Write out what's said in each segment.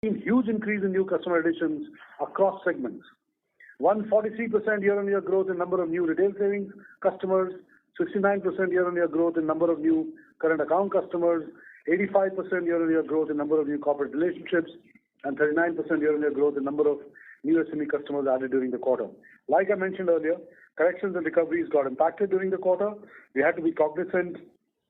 seen huge increase in new customer additions across segments. 143% year-on-year growth in number of new retail savings customers, 69% year-on-year growth in number of new current account customers, 85% year-on-year growth in number of new corporate relationships, and 39% year-on-year growth in number of new SME customers added during the quarter. Like I mentioned earlier, corrections and recoveries got impacted during the quarter. We had to be cognizant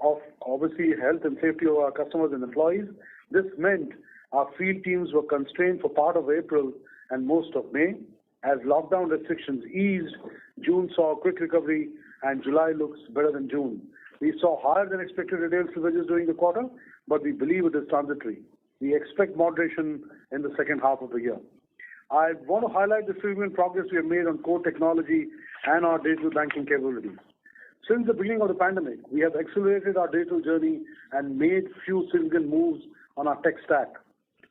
of, obviously, health and safety of our customers and employees. This meant our field teams were constrained for part of April and most of May. As lockdown restrictions eased, June saw a quick recovery and July looks better than June. We saw higher than expected retail slippages during the quarter, but we believe it is transitory. We expect moderation in the second half of the year. I want to highlight the significant progress we have made on core technology and our digital banking capabilities. Since the beginning of the pandemic, we have accelerated our digital journey and made few significant moves on our tech stack.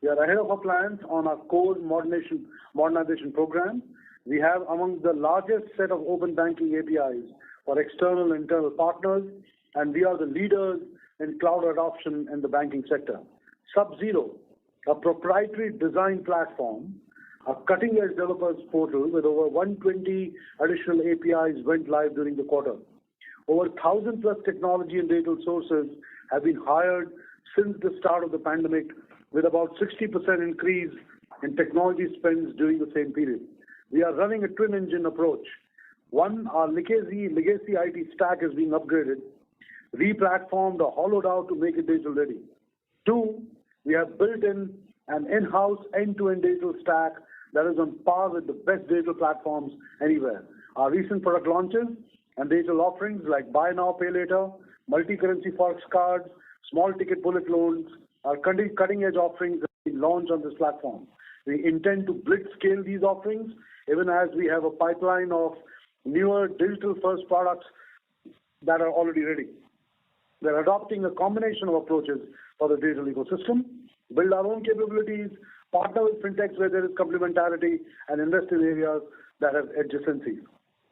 We are ahead of our plans on our core modernization program. We have among the largest set of open banking APIs for external and internal partners, and we are the leaders in cloud adoption in the banking sector. Sub-Zero, a proprietary design platform, a cutting-edge developers portal with over 120 additional APIs went live during the quarter. Over 1,000 plus technology and digital sources have been hired since the start of the pandemic, with about 60% increase in technology spends during the same period. We are running a twin engine approach. One, our legacy IT stack is being upgraded, re-platformed or hollowed out to make it digital ready. Two, we have built in an in-house end-to-end digital stack that is on par with the best digital platforms anywhere. Our recent product launches and digital offerings like Buy Now, Pay Later, multi-currency forex cards, small ticket bullet loans, our cutting-edge offerings that we launched on this platform. We intend to blitz scale these offerings even as we have a pipeline of newer digital-first products that are already ready. We're adopting a combination of approaches for the digital ecosystem, build our own capabilities, partner with fintechs where there is complementarity, and invest in areas that have adjacencies.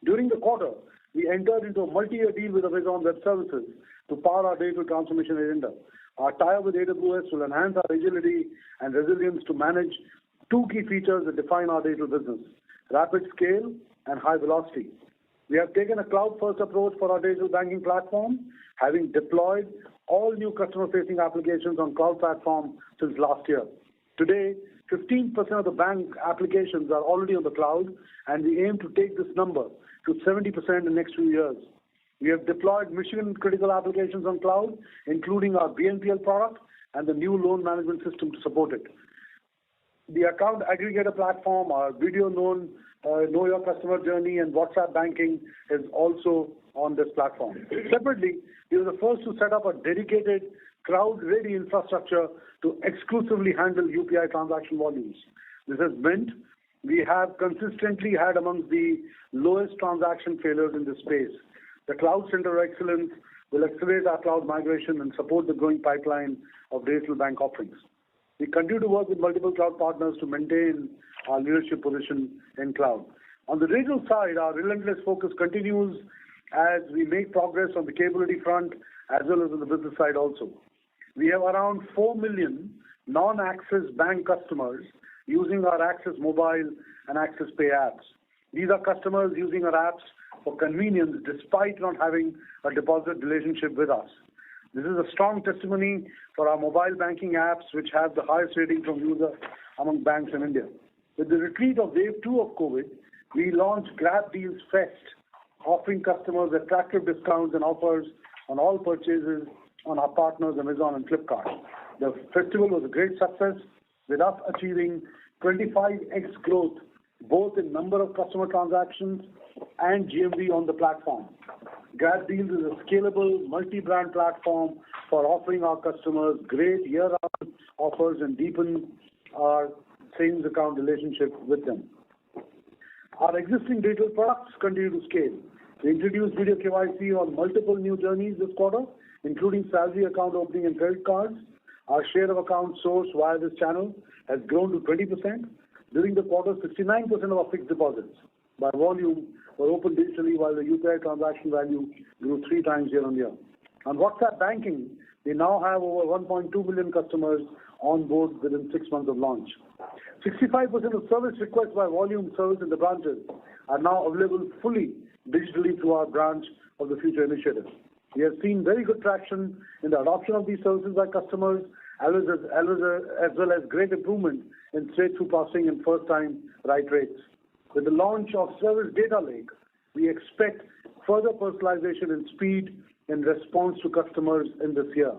During the quarter, we entered into a multi-year deal with Amazon Web Services to power our digital transformation agenda. Our tie-up with AWS will enhance our agility and resilience to manage two key features that define our digital business: rapid scale and high velocity. We have taken a cloud-first approach for our digital banking platform, having deployed all new customer-facing applications on cloud platform since last year. Today, 15% of the bank applications are already on the cloud, and we aim to take this number to 70% in the next few years. We have deployed mission-critical applications on cloud, including our BNPL product and the new loan management system to support it. The account aggregator platform, our video Know Your Customer journey, and WhatsApp banking is also on this platform. Separately, we were the first to set up a dedicated cloud-ready infrastructure to exclusively handle UPI transaction volumes. This has meant we have consistently had among the lowest transaction failures in this space. The Cloud Center of Excellence will accelerate our cloud migration and support the growing pipeline of digital bank offerings. We continue to work with multiple cloud partners to maintain our leadership position in cloud. On the digital side, our relentless focus continues as we make progress on the capability front as well as on the business side also. We have around 4 million non-Axis Bank customers using our Axis Mobile and Axis Pay apps. These are customers using our apps for convenience despite not having a deposit relationship with us. This is a strong testimony for our mobile banking apps, which have the highest rating from users among banks in India. With the retreat of wave 2 of COVID, we launched Grab Deals Fest, offering customers attractive discounts and offers on all purchases on our partners Amazon and Flipkart. The festival was a great success, with us achieving 25x growth both in number of customer transactions and GMV on the platform. Grab Deals is a scalable multi-brand platform for offering our customers great year-round offers and deepen our savings account relationship with them. Our existing digital products continue to scale. We introduced video KYC on multiple new journeys this quarter, including salary account opening and credit cards. Our share of accounts sourced via this channel has grown to 20%. During the quarter, 69% of our fixed deposits by volume were opened digitally, while the UPI transaction value grew 3 times year on year. On WhatsApp banking, we now have over 1.2 million customers on board within 6 months of launch. 65% of service requests by volume service in the branches are now available fully digitally through our Branch of the Future initiative. We have seen very good traction in the adoption of these services by customers, as well as great improvement in straight-through processing and first-time write rates. With the launch of Service Data Lake, we expect further personalization and speed in response to customers in this year.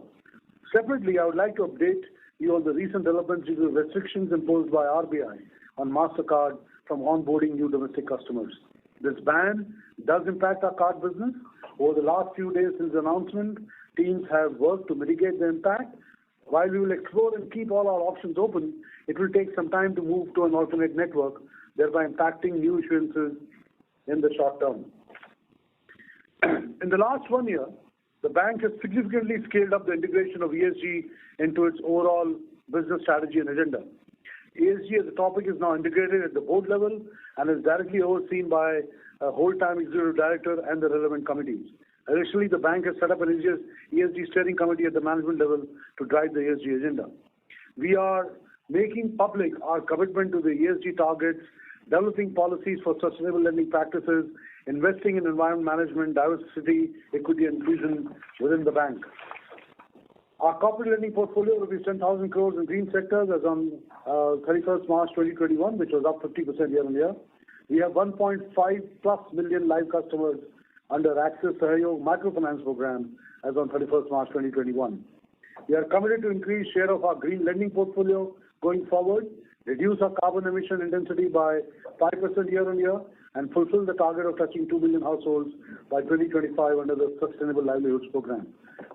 Separately, I would like to update you on the recent developments due to restrictions imposed by RBI on MasterCard from onboarding new domestic customers. This ban does impact our card business. Over the last few days since the announcement, teams have worked to mitigate the impact. While we will explore and keep all our options open, it will take some time to move to an alternate network, thereby impacting new issuances in the short term. In the last 1 year, the bank has significantly scaled up the integration of ESG into its overall business strategy and agenda. ESG as a topic is now integrated at the board level and is directly overseen by a whole-time executive director and the relevant committees. Additionally, the bank has set up an ESG steering committee at the management level to drive the ESG agenda. We are making public our commitment to the ESG targets, developing policies for sustainable lending practices, investing in environment management, diversity, equity, and inclusion within the bank. Our corporate lending portfolio will be 10,000 crores in green sectors as on 31st March 2021, which was up 50% year on year. We have 1.5+ million live customers under Axis Sahyog Microfinance Program as on 31st March 2021. We are committed to increase share of our green lending portfolio going forward, reduce our carbon emission intensity by 5% year on year, and fulfill the target of touching 2 million households by 2025 under the Sustainable Livelihoods Program.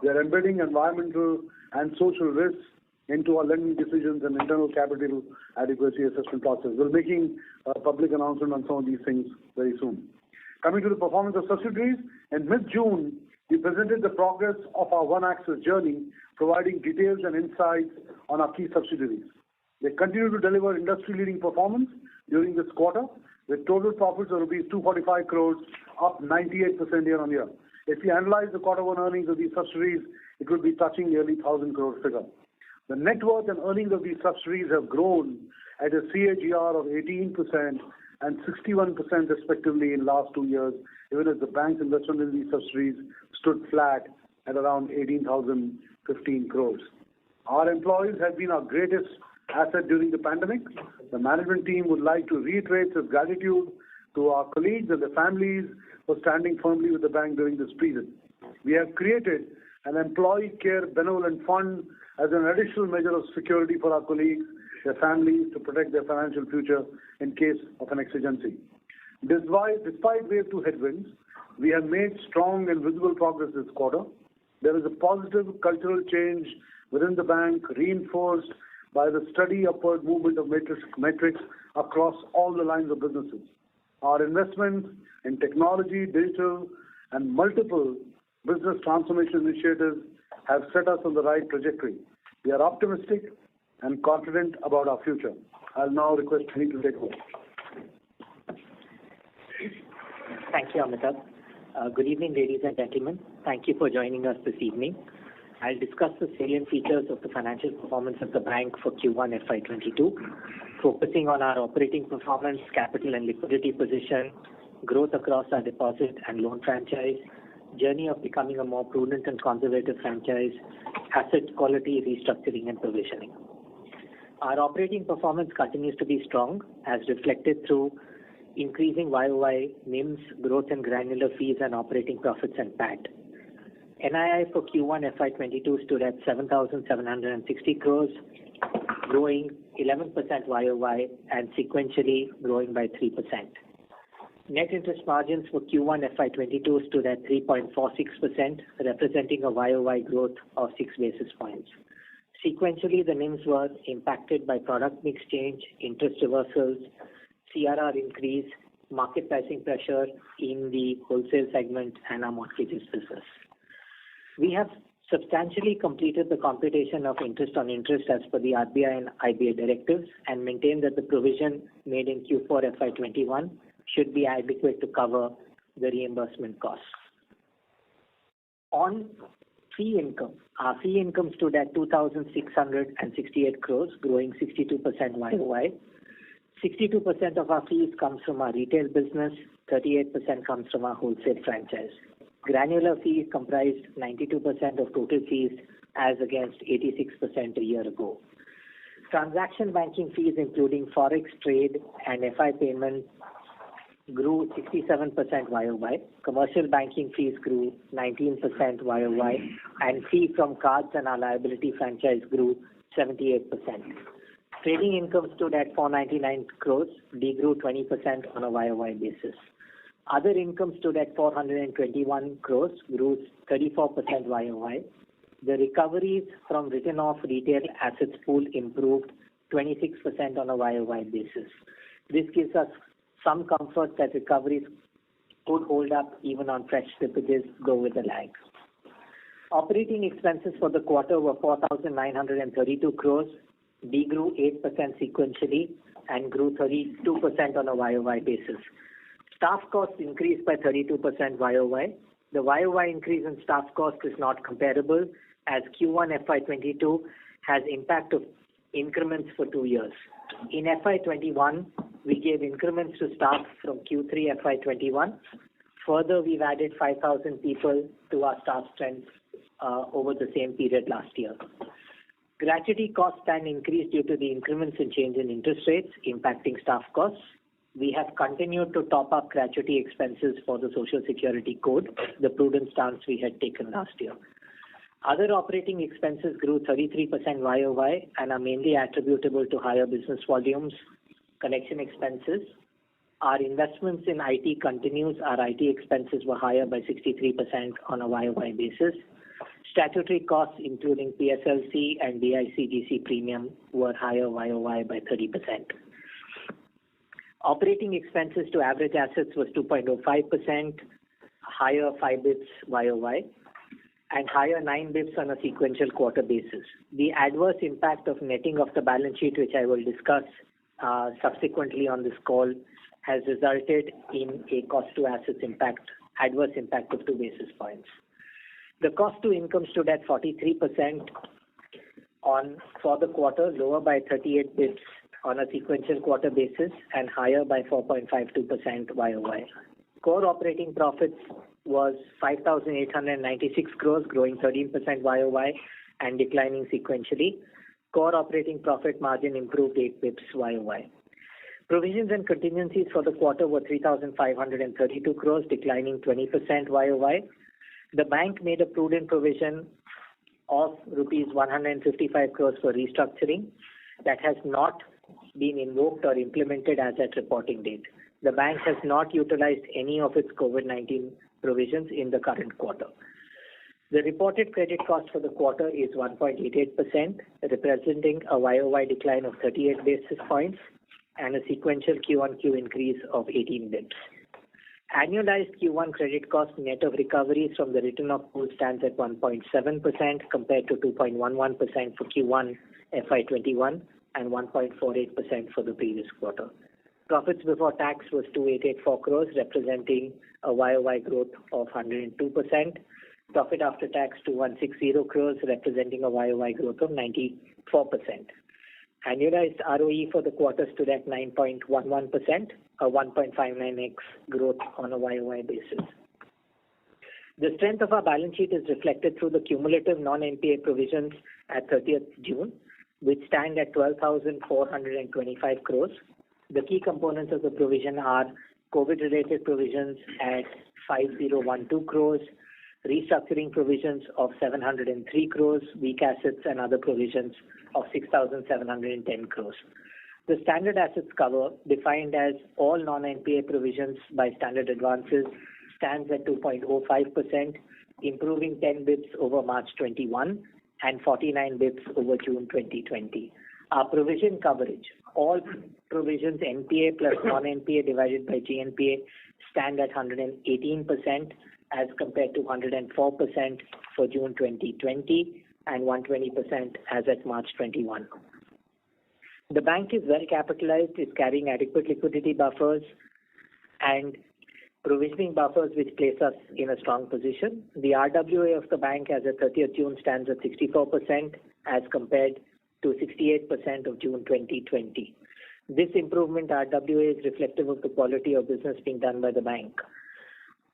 We are embedding environmental and social risks into our lending decisions and internal capital adequacy assessment process. We're making a public announcement on some of these things very soon. Coming to the performance of subsidiaries, in mid-June, we presented the progress of our One Axis journey, providing details and insights on our key subsidiaries. They continue to deliver industry-leading performance during this quarter, with total profits of rupees 245 crores, up 98% year on year. If we analyze the quarter one earnings of these subsidiaries, it would be touching nearly 1,000 crore figure. The net worth and earnings of these subsidiaries have grown at a CAGR of 18% and 61% respectively in last 2 years, even as the bank's investment in these subsidiaries stood flat at around 18,015 crores. Our employees have been our greatest asset during the pandemic. The management team would like to reiterate its gratitude to our colleagues and their families for standing firmly with the bank during this period. We have created an employee care benevolent fund as an additional measure of security for our colleagues, their families, to protect their financial future in case of an exigency. Despite wave 2 headwinds, we have made strong and visible progress this quarter. There is a positive cultural change within the bank, reinforced by the steady upward movement of metrics across all the lines of businesses. Our investments in technology, digital, and multiple business transformation initiatives have set us on the right trajectory. We are optimistic and confident about our future. I'll now request Puneet to take over. Thank you, Amitabh. Good evening, ladies and gentlemen. Thank you for joining us this evening. I'll discuss the salient features of the financial performance of the bank for Q1 FY22, focusing on our operating performance, capital and liquidity position, growth across our deposit and loan franchise, journey of becoming a more prudent and conservative franchise, asset quality, restructuring and provisioning. Our operating performance continues to be strong, as reflected through increasing YOY NIMs, growth in granular fees and operating profits and PAT. NII for Q1 FY22 stood at 7,760 crores, growing 11% YOY and sequentially growing by 3%. Net interest margins for Q1 FY22 stood at 3.46%, representing a YOY growth of 6 basis points. Sequentially, the NIMs were impacted by product mix change, interest reversals, CRR increase, market pricing pressure in the wholesale segment and our mortgages business. We have substantially completed the computation of interest on interest as per the RBI and IBA directives and maintain that the provision made in Q4 FY21 should be adequate to cover the reimbursement costs. On Fee income. Our fee income stood at 2,668 crores, growing 62% YOY. 62% of our fees comes from our retail business, 38% comes from our wholesale franchise. Granular fees comprised 92% of total fees as against 86% a year ago. Transaction banking fees including forex trade and FI payment grew 67% YOY. Commercial banking fees grew 19% YOY, and fee from cards and our liability franchise grew 78%. Trading income stood at 499 crores, degrew 20% on a YOY basis. Other income stood at 421 crores, grew 34% YOY. The recoveries from written-off retail assets pool improved 26% on a YOY basis. This gives us some comfort that recoveries could hold up even on fresh slippages, though with a lag. Operating expenses for the quarter were 4,932 crores, degrew 8% sequentially and grew 32% on a YOY basis. Staff costs increased by 32% YOY. The YOY increase in staff cost is not comparable as Q1 FY22 has impact of increments for 2 years. In FY21, we gave increments to staff from Q3 FY21. Further, we've added 5,000 people to our staff strength over the same period last year. Gratuity costs can increase due to the increments and change in interest rates impacting staff costs. We have continued to top up gratuity expenses for the Social Security Code, the prudent stance we had taken last year. Other operating expenses grew 33% YOY and are mainly attributable to higher business volumes, connection expenses. Our investments in IT continues. Our IT expenses were higher by 63% on a YOY basis. Statutory costs, including PSLC and DICGC premium, were higher YOY by 30%. Operating expenses to average assets was 2.05%, higher 5 bits YOY, and higher 9 bits on a sequential quarter basis. The adverse impact of netting of the balance sheet, which I will discuss subsequently on this call, has resulted in a cost to assets adverse impact of 2 basis points. The cost to income stood at 43% for the quarter, lower by 38 bits on a sequential quarter basis and higher by 4.52% YOY. Core operating profits was 5,896 crores, growing 13% YOY and declining sequentially. Core operating profit margin improved 8 bits YOY. Provisions and contingencies for the quarter were 3,532 crores, declining 20% YOY. The bank made a prudent provision of rupees 155 crores for restructuring that has not been invoked or implemented as at reporting date. The bank has not utilized any of its COVID-19 provisions in the current quarter. The reported credit cost for the quarter is 1.88%, representing a YOY decline of 38 basis points and a sequential Q1Q increase of 18 bits. Annualized Q1 credit cost net of recoveries from the written-off pool stands at 1.7% compared to 2.11% for Q1 FY21 and 1.48% for the previous quarter. Profits before tax was 2,884 crores, representing a YOY growth of 102%. Profit after tax 2,160 crores, representing a YOY growth of 94%. Annualized ROE for the quarter stood at 9.11%, a 1.59x growth on a YOY basis. The strength of our balance sheet is reflected through the cumulative non-NPA provisions at 30th June, which stand at 12,425 crores. The key components of the provision are COVID-related provisions at 5,012 crores, restructuring provisions of 703 crores, weak assets and other provisions of 6,710 crores. The standard assets cover, defined as all non-NPA provisions by standard advances, stands at 2.05%, improving 10 bits over March 21 and 49 bits over June 2020. Our provision coverage, all provisions NPA plus non-NPA divided by GNPA, stand at 118% as compared to 104% for June 2020 and 120% as at March 21. The bank is well capitalized, is carrying adequate liquidity buffers, and provisioning buffers which place us in a strong position. The RWA of the bank as of 30th June stands at 64% as compared to 68% of June 2020. This improvement RWA is reflective of the quality of business being done by the bank.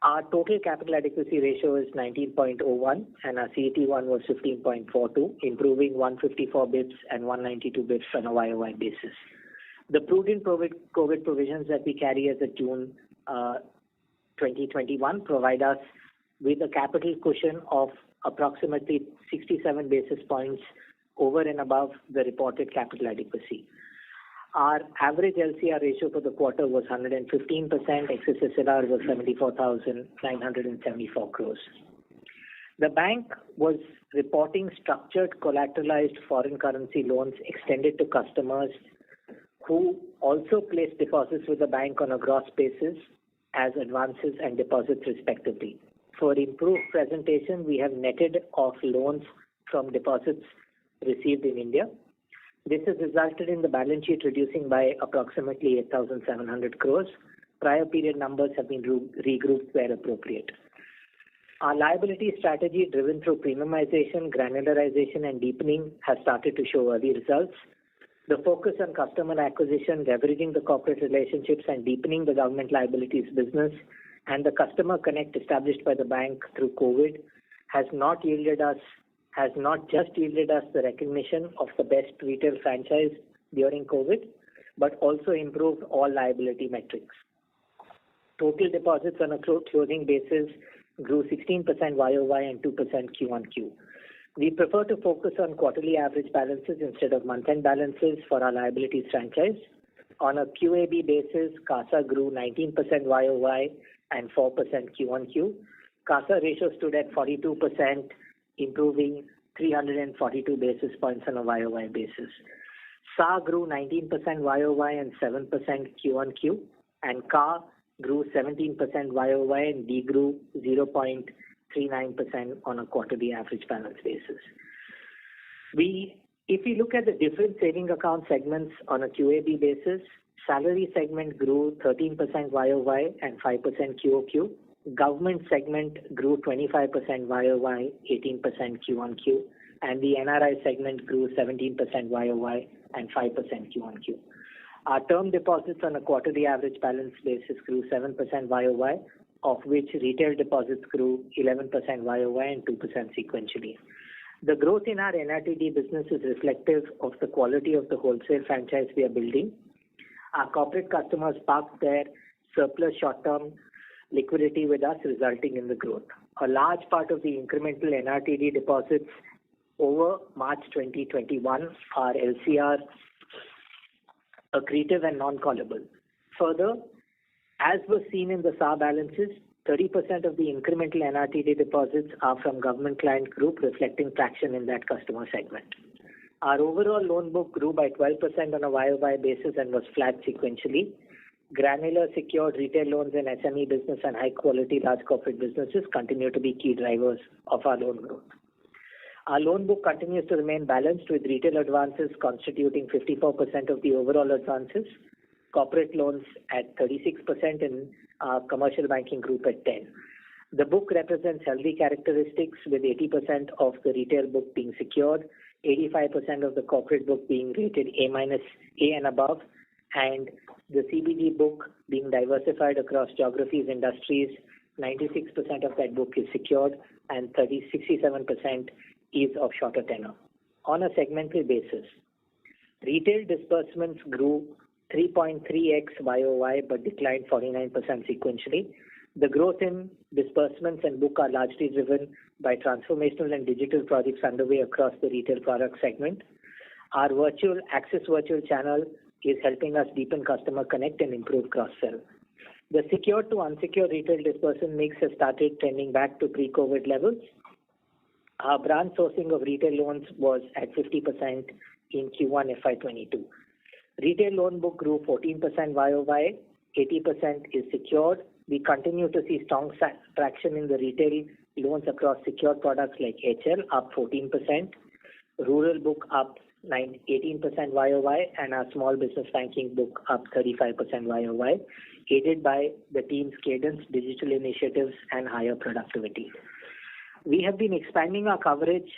Our total capital adequacy ratio is 19.01 and our CET1 was 15.42, improving 154 bps and 192 bps on a YOY basis. The prudent COVID provisions that we carry as of June 2021 provide us with a capital cushion of approximately 67 basis points over and above the reported capital adequacy. Our average LCR ratio for the quarter was 115%, excess SLR was 74,974 crores. The bank was reporting structured collateralized foreign currency loans extended to customers who also placed deposits with the bank on a gross basis as advances and deposits respectively. For improved presentation, we have netted off loans from deposits received in India. This has resulted in the balance sheet reducing by approximately 8,700 crores. Prior period numbers have been regrouped where appropriate. Our liability strategy driven through premiumization, granularization and deepening has started to show early results. The focus on customer acquisition, leveraging the corporate relationships and deepening the government liabilities business and the customer connect established by the bank through COVID has not just yielded us the recognition of the best retail franchise during COVID, but also improved all liability metrics. Total deposits on a closing basis grew 16% YOY and 2% Q-on-Q. We prefer to focus on quarterly average balances instead of month-end balances for our liabilities franchise. On a QAB basis, CASA grew 19% YOY and 4% Q-on-Q. CASA ratio stood at 42%, improving 342 basis points on a YOY basis. SA grew 19% YOY and 7% Q-on-Q, and CA grew 17% YOY and D grew 0.39% on a quarterly average balance basis. If we look at the different saving account segments on a QAB basis, salary segment grew 13% YOY and 5% QOQ. Government segment grew 25% YOY, 18% Q-on-Q, and the NRI segment grew 17% YOY and 5% Q-on-Q. Our term deposits on a quarterly average balance basis grew 7% YOY, of which retail deposits grew 11% YOY and 2% sequentially. The growth in our NRTD business is reflective of the quality of the wholesale franchise we are building. Our corporate customers parked their surplus short-term liquidity with us, resulting in the growth. A large part of the incremental NRTD deposits over March 2021 are LCR accretive and non-callable. Further, as was seen in the SA balances, 30% of the incremental NRTD deposits are from government client group, reflecting traction in that customer segment. Our overall loan book grew by 12% on a YOY basis and was flat sequentially. Granular secured retail loans and SME business and high quality large corporate businesses continue to be key drivers of our loan growth. Our loan book continues to remain balanced with retail advances constituting 54% of the overall advances, corporate loans at 36% and commercial banking group at 10%. The book represents healthy characteristics with 80% of the retail book being secured, 85% of the corporate book being rated A- and above, and the CBG book being diversified across geographies, industries. 96% of that book is secured and 67% is of shorter tenor. On a segmental basis, retail disbursements grew 3.3x YOY but declined 49% sequentially. The growth in disbursements and book are largely driven by transformational and digital projects underway across the retail product segment. Our Axis virtual channel is helping us deepen customer connect and improve cross-sell. The secured to unsecured retail disbursement mix has started trending back to pre-COVID levels. Our branch sourcing of retail loans was at 50% in Q1 FY22. Retail loan book grew 14% YOY, 80% is secured. We continue to see strong traction in the retail loans across secured products like HL, up 14%, rural book up 18% YOY, and our small business banking book up 35% YOY, aided by the team's cadence, digital initiatives, and higher productivity. We have been expanding our coverage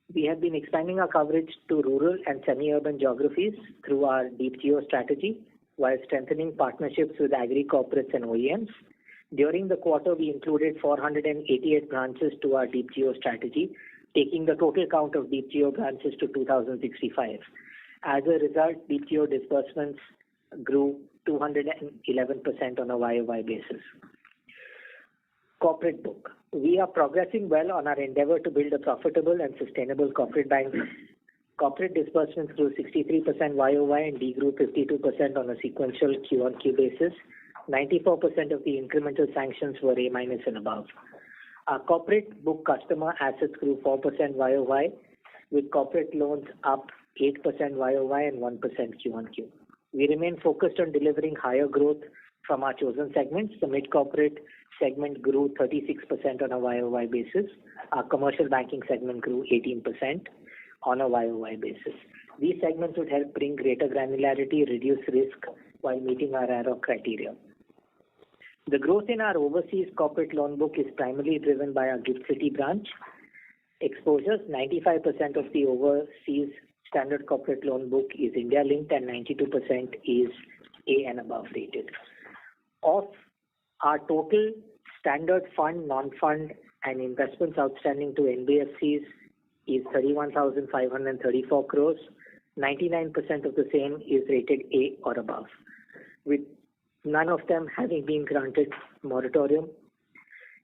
to rural and semi-urban geographies through our Deep Geo strategy, while strengthening partnerships with agri corporates and OEMs. During the quarter, we included 488 branches to our Deep Geo strategy, taking the total count of Deep Geo branches to 2,065. As a result, Deep Geo disbursements grew 211% on a YOY basis. Corporate book. We are progressing well on our endeavor to build a profitable and sustainable corporate bank. Corporate disbursements grew 63% YOY and degrew 52% on a sequential Q-on-Q basis. 94% of the incremental sanctions were A- and above. Our corporate book customer assets grew 4% YOY, with corporate loans up 8% YOY and 1% Q-on-Q. We remain focused on delivering higher growth from our chosen segments. The mid-corporate segment grew 36% on a YOY basis. Our commercial banking segment grew 18% on a YOY basis. These segments would help bring greater granularity, reduce risk while meeting our AROC criteria. The growth in our overseas corporate loan book is primarily driven by our GIFT City branch exposures. 95% of the overseas standard corporate loan book is India linked and 92% is A and above rated. Of our total standard fund, non-fund and investments outstanding to NBFCs is 31,534 crores. 99% of the same is rated A or above, with none of them having been granted moratorium.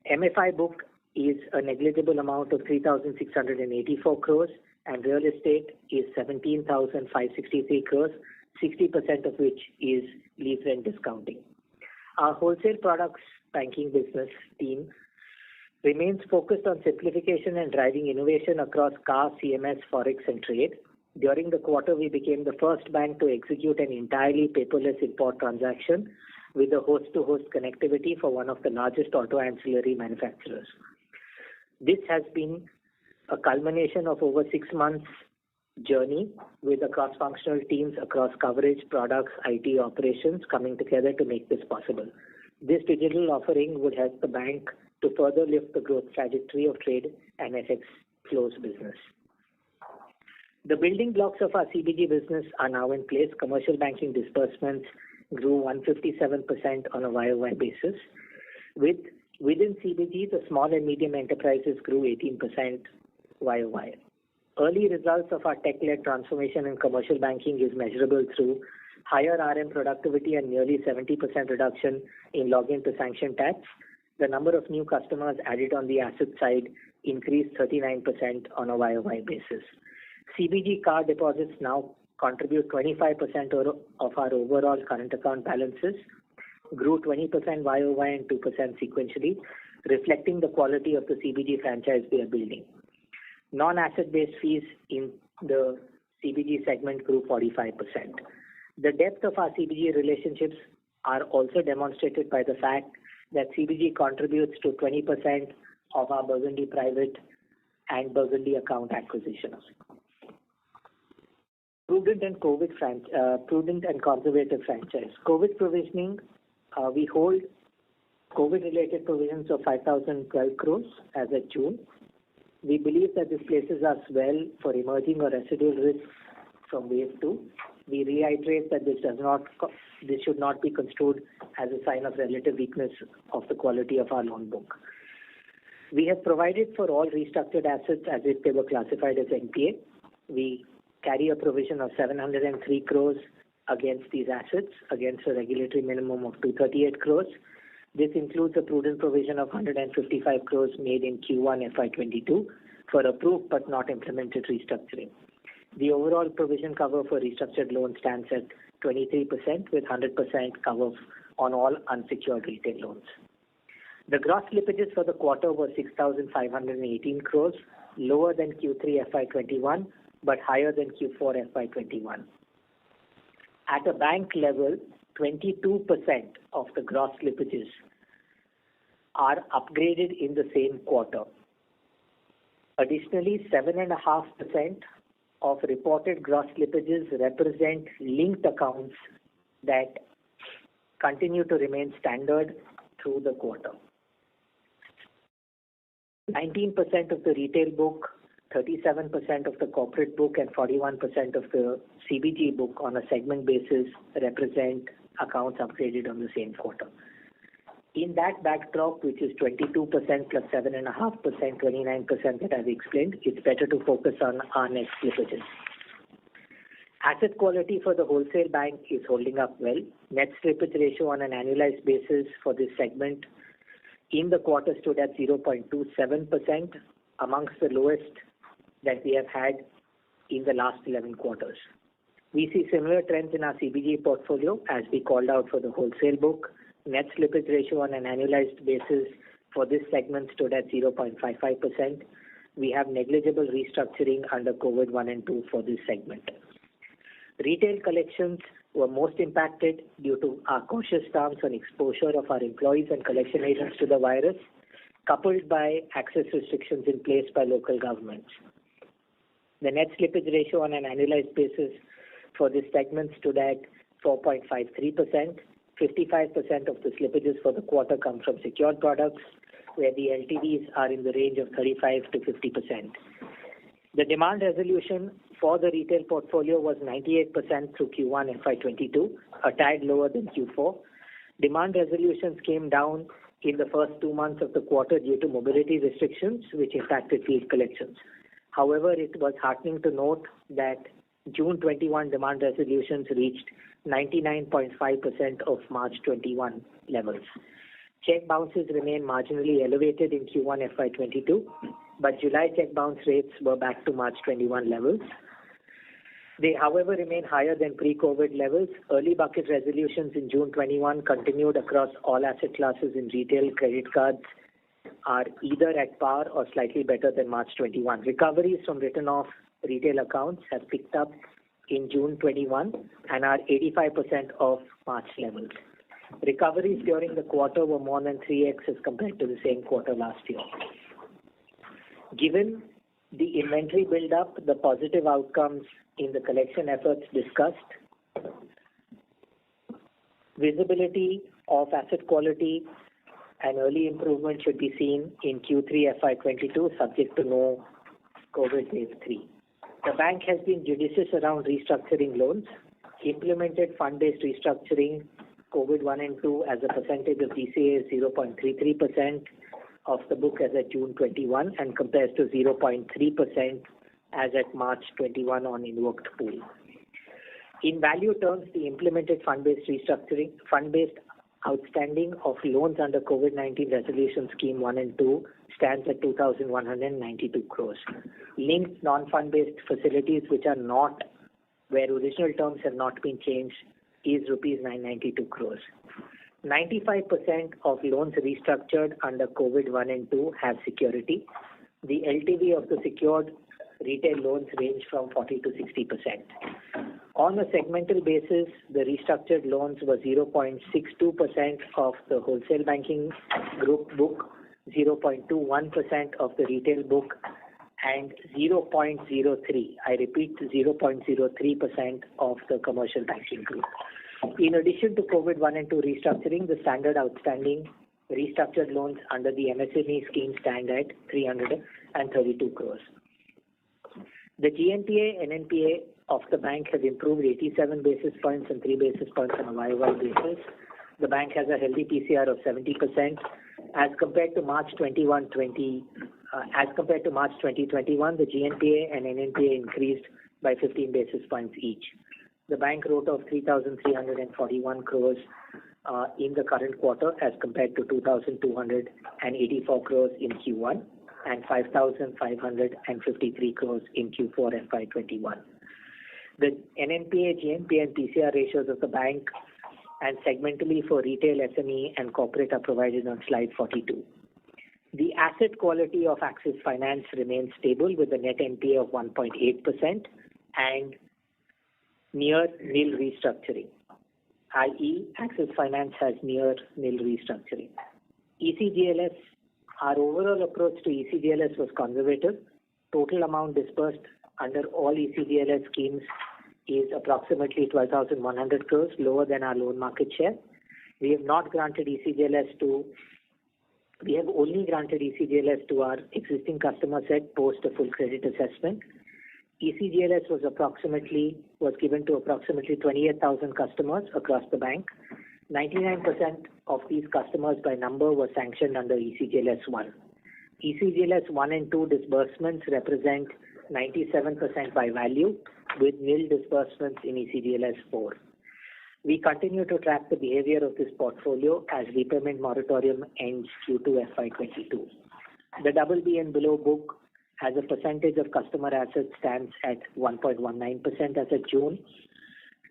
MFI book is a negligible amount of 3,684 crores and real estate is 17,563 crores, 60% of which is lease rent discounting. Our wholesale products banking business team remains focused on simplification and driving innovation across CAR, CMS, Forex and trade. During the quarter, we became the first bank to execute an entirely paperless import transaction with a host-to-host connectivity for one of the largest auto ancillary manufacturers. This has been a culmination of over 6 months journey with the cross-functional teams across coverage, products, IT operations coming together to make this possible. This digital offering would help the bank to further lift the growth trajectory of trade and FX flows business. The building blocks of our CBG business are now in place. Commercial banking disbursements grew 157% on a YOY basis. Within CBG, the small and medium enterprises grew 18% YOY. Early results of our tech-led transformation in commercial banking is measurable through higher RM productivity and nearly 70% reduction in login to sanction tax. The number of new customers added on the asset side increased 39% on a YOY basis. CBG card deposits now contribute 25% of our overall current account balances, grew 20% YOY and 2% sequentially, reflecting the quality of the CBG franchise we are building. Non-asset-based fees in the CBG segment grew 45%. The depth of our CBG relationships are also demonstrated by the fact that CBG contributes to 20% of our Burgundy Private and Burgundy account acquisitions. Prudent and conservative franchise. COVID provisioning, we hold COVID-related provisions of 5,012 crores as of June. We believe that this places us well for emerging or residual risks from wave 2. We reiterate that this should not be construed as a sign of relative weakness of the quality of our loan book. We have provided for all restructured assets as if they were classified as NPA. We carry a provision of 703 crores against these assets, against a regulatory minimum of 238 crores. This includes a prudent provision of 155 crores made in Q1 FY22 for approved but not implemented restructuring. The overall provision cover for restructured loans stands at 23% with 100% cover on all unsecured retail loans. The gross slippages for the quarter were 6,518 crores, lower than Q3 FY21 but higher than Q4 FY21. At a bank level, 22% of the gross slippages are upgraded in the same quarter. Additionally, 7.5% of reported gross slippages represent linked accounts that continue to remain standard through the quarter. 19% of the retail book, 37% of the corporate book, and 41% of the CBG book on a segment basis represent accounts upgraded on the same quarter. In that backdrop, which is 22% plus 7.5%, 29% that I've explained, it's better to focus on our net slippages. Asset quality for the wholesale bank is holding up well. Net slippage ratio on an annualized basis for this segment in the quarter stood at 0.27%, amongst the lowest that we have had in the last 11 quarters. We see similar trends in our CBG portfolio as we called out for the wholesale book. Net slippage ratio on an annualized basis for this segment stood at 0.55%. We have negligible restructuring under COVID 1 and 2 for this segment. Retail collections were most impacted due to our cautious stance on exposure of our employees and collection agents to the virus, coupled by access restrictions in place by local governments. The net slippage ratio on an annualized basis for this segment stood at 4.53%. 55% of the slippages for the quarter come from secured products, where the LTVs are in the range of 35 to 50%. The demand resolution for the retail portfolio was 98% through Q1 FY22, a tad lower than Q4. Demand resolutions came down in the first 2 months of the quarter due to mobility restrictions, which impacted field collections. However, it was heartening to note that June 21 demand resolutions reached 99.5% of March 21 levels. Check bounces remain marginally elevated in Q1 FY22, but July check bounce rates were back to March 21 levels. They, however, remain higher than pre-COVID levels. Early bucket resolutions in June 21 continued across all asset classes in retail. Credit cards are either at par or slightly better than March 21. Recoveries from written-off retail accounts have picked up in June 21 and are 85% of March levels. Recoveries during the quarter were more than 3x as compared to the same quarter last year. Given the inventory build-up, the positive outcomes in the collection efforts discussed, visibility of asset quality and early improvement should be seen in Q3 FY22, subject to no COVID wave 3. The bank has been judicious around restructuring loans, implemented fund-based restructuring, COVID 1 and 2 as a percentage of DCA is 0.33% of the book as at June 21 and compares to 0.3% as at March 21 on invoked pool. In value terms, the implemented fund-based outstanding of loans under COVID-19 resolution scheme 1 and 2 stands at 2,192 crores. Linked non-fund-based facilities which are not, where original terms have not been changed, is rupees 992 crores. 95% of loans restructured under COVID 1 and 2 have security. The LTV of the secured retail loans range from 40 to 60%. On a segmental basis, the restructured loans were 0.62% of the wholesale banking group book, 0.21% of the retail book, and 0.03%, I repeat, 0.03% of the commercial banking group. In addition to COVID 1 and 2 restructuring, the standard outstanding restructured loans under the MSME scheme stand at 332 crores. The GNPA and NNPA of the bank have improved 87 basis points and 3 basis points on a YOY basis. The bank has a healthy PCR of 70%. As compared to March 2021, the GNPA and NNPA increased by 15 basis points each. The bank wrote off 3,341 crores in the current quarter as compared to 2,284 crores in Q1 and 5,553 crores in Q4 FY21. The NNPA, GNPA and PCR ratios of the bank and segmentally for retail, SME and corporate are provided on slide 42. The asset quality of Axis Finance remains stable with a net NPA of 1.8% and near nil restructuring, i.e. Axis Finance has near nil restructuring. ECGLS, our overall approach to ECGLS was conservative. Total amount disbursed under all ECGLS schemes is approximately 12,100 crores, lower than our loan market share. We have only granted ECGLS to our existing customer set post a full credit assessment. ECGLS was given to approximately 28,000 customers across the bank. 99% of these customers by number were sanctioned under ECGLS 1. ECGLS 1 and 2 disbursements represent 97% by value, with nil disbursements in ECGLS 4. We continue to track the behavior of this portfolio as repayment moratorium ends Q2 FY22. The BB and below book as a percentage of customer assets stands at 1.19% as of June.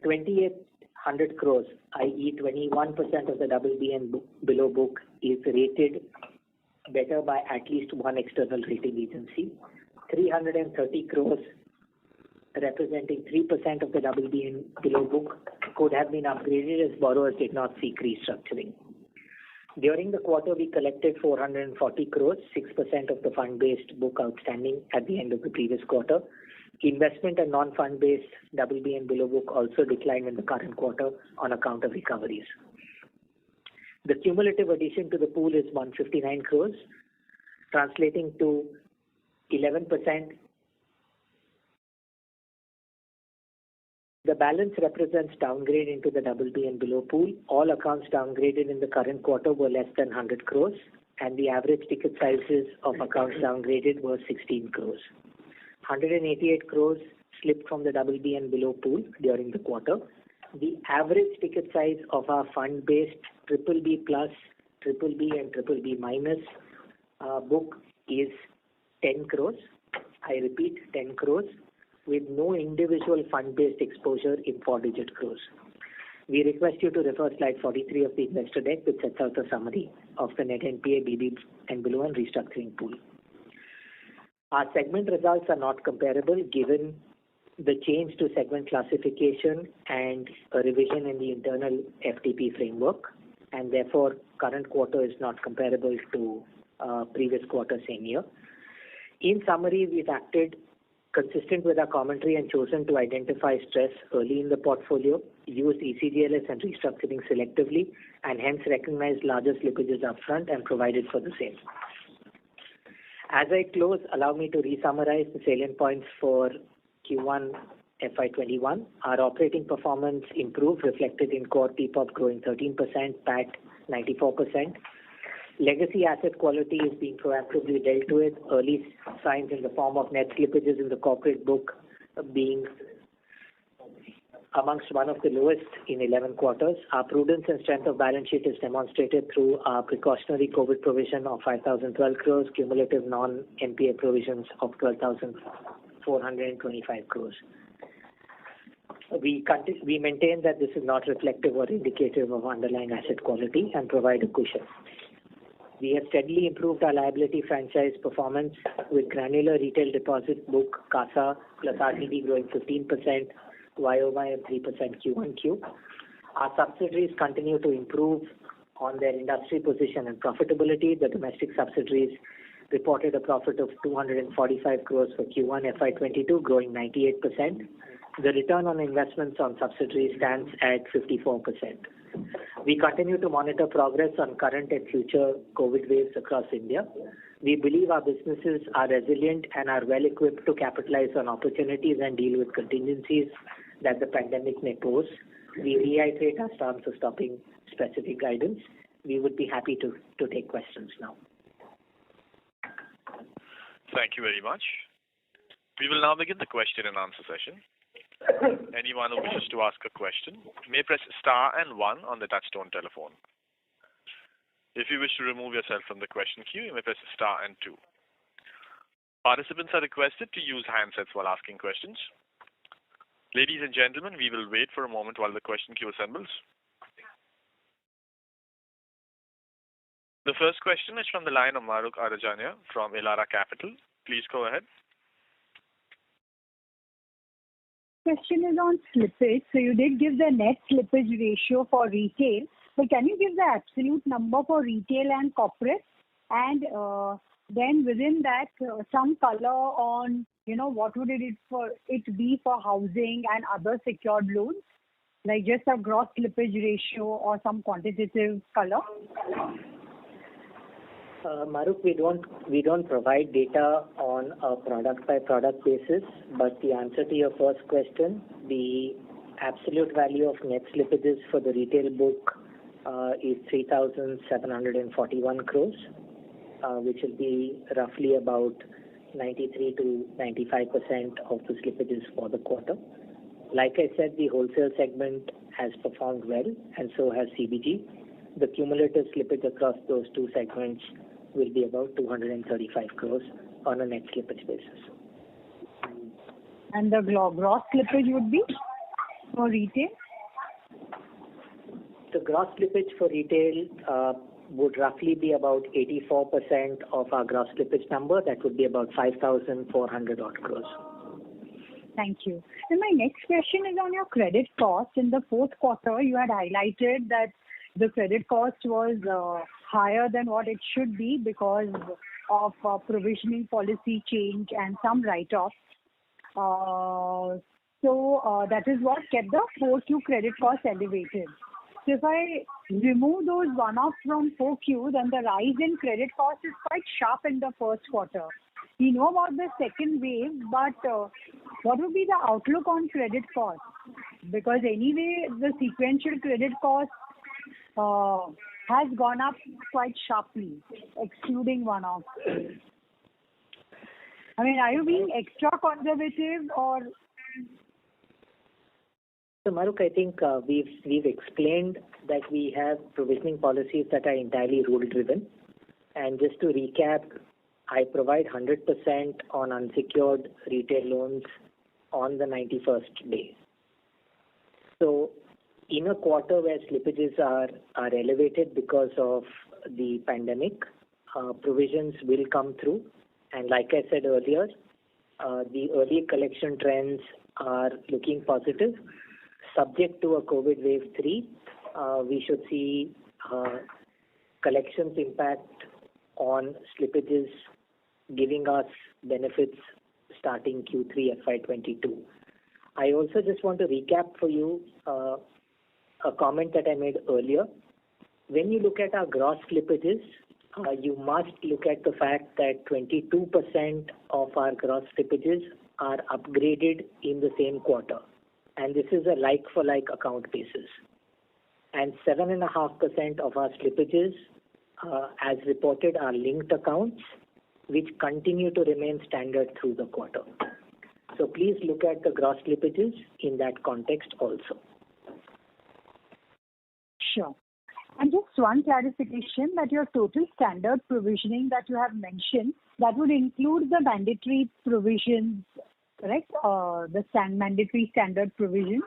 2,800 crores, i.e. 21% of the BB and below book is rated better by at least one external rating agency. 330 crores, representing 3% of the BB and below book, could have been upgraded as borrowers did not seek restructuring. During the quarter, we collected 440 crores, 6% of the fund-based book outstanding at the end of the previous quarter. Investment and non-fund-based BB and below book also declined in the current quarter on account of recoveries. The cumulative addition to the pool is 159 crores, translating to 11%. The balance represents downgrade into the BB and below pool. All accounts downgraded in the current quarter were less than 100 crores, and the average ticket sizes of accounts downgraded were 16 crores. 188 crores slipped from the BB and below pool during the quarter. The average ticket size of our fund-based BBB plus, BBB and BBB minus book is 10 crores. I repeat, 10 crores, with no individual fund-based exposure in 4-digit crores. We request you to refer slide 43 of the investor deck, which sets out a summary of the net NPA, BB and below and restructuring pool. Our segment results are not comparable given the change to segment classification and a revision in the internal FTP framework, and therefore current quarter is not comparable to previous quarter same year. In summary, we've acted consistent with our commentary and chosen to identify stress early in the portfolio, used ECGLS and restructuring selectively, and hence recognized larger slippages upfront and provided for the same. As I close, allow me to re-summarize the salient points for Q1 FY21. Our operating performance improved, reflected in core PPOP growing 13%, PAT 94%. Legacy asset quality is being proactively dealt with. Early signs in the form of net slippages in the corporate book being amongst one of the lowest in 11 quarters. Our prudence and strength of balance sheet is demonstrated through our precautionary COVID provision of 5,012 crores, cumulative non-NPA provisions of 12,425 crores. We maintain that this is not reflective or indicative of underlying asset quality and provide a cushion. We have steadily improved our liability franchise performance with granular retail deposit book, CASA plus RTD growing 15% YOY and 3% QoQ. Our subsidiaries continue to improve on their industry position and profitability. The domestic subsidiaries reported a profit of 245 crores for Q1 FY22, growing 98%. The return on investments on subsidiaries stands at 54%. We continue to monitor progress on current and future COVID waves across India. We believe our businesses are resilient and are well equipped to capitalize on opportunities and deal with contingencies that the pandemic may pose. We reiterate our stance of stopping specific guidance. We would be happy to take questions now. Thank you very much. We will now begin the question and answer session. Anyone who wishes to ask a question may press star and 1 on the touchtone telephone. If you wish to remove yourself from the question queue, you may press star and 2. Participants are requested to use handsets while asking questions. Ladies and gentlemen, we will wait for a moment while the question queue assembles. The first question is from the line of Mahrukh Adajania from Elara Capital. Please go ahead. Question is on slippage. So you did give the net slippage ratio for retail, but can you give the absolute number for retail and corporate? And then within that, some color on what would it be for housing and other secured loans? Like just a gross slippage ratio or some quantitative color? Maruk, we don't provide data on a product by product basis, but the answer to your first question, the absolute value of net slippages for the retail book is 3,741 crores, which will be roughly about 93 to 95% of the slippages for the quarter. Like I said, the wholesale segment has performed well, and so has CBG. The cumulative slippage across those two segments will be about 235 crores on a net slippage basis. And the gross slippage would be for retail? The gross slippage for retail would roughly be about 84% of our gross slippage number. That would be about 5,400 odd crores. Thank you. And my next question is on your credit cost. In the fourth quarter, you had highlighted that the credit cost was higher than what it should be because of provisioning policy change and some write-offs. So that is what kept the 4Q credit cost elevated. So if I remove those one-offs from 4Q, then the rise in credit cost is quite sharp in the first quarter. We know about the second wave, but what would be the outlook on credit cost? Because anyway, the sequential credit cost has gone up quite sharply, excluding one-offs. I mean, are you being extra conservative or? So Maruk, I think we've explained that we have provisioning policies that are entirely rule-driven. And just to recap, I provide 100% on unsecured retail loans on the 91st day. So in a quarter where slippages are elevated because of the pandemic, provisions will come through. And like I said earlier, the early collection trends are looking positive. Subject to a COVID wave 3, we should see collections impact on slippages giving us benefits starting Q3 FY22. I also just want to recap for you a comment that I made earlier. When you look at our gross slippages, you must look at the fact that 22% of our gross slippages are upgraded in the same quarter. And this is a like-for-like account basis. And 7.5% of our slippages, as reported, are linked accounts, which continue to remain standard through the quarter. So please look at the gross slippages in that context also. Sure. And just one clarification that your total standard provisioning that you have mentioned, that would include the mandatory provisions, correct? The mandatory standard provision?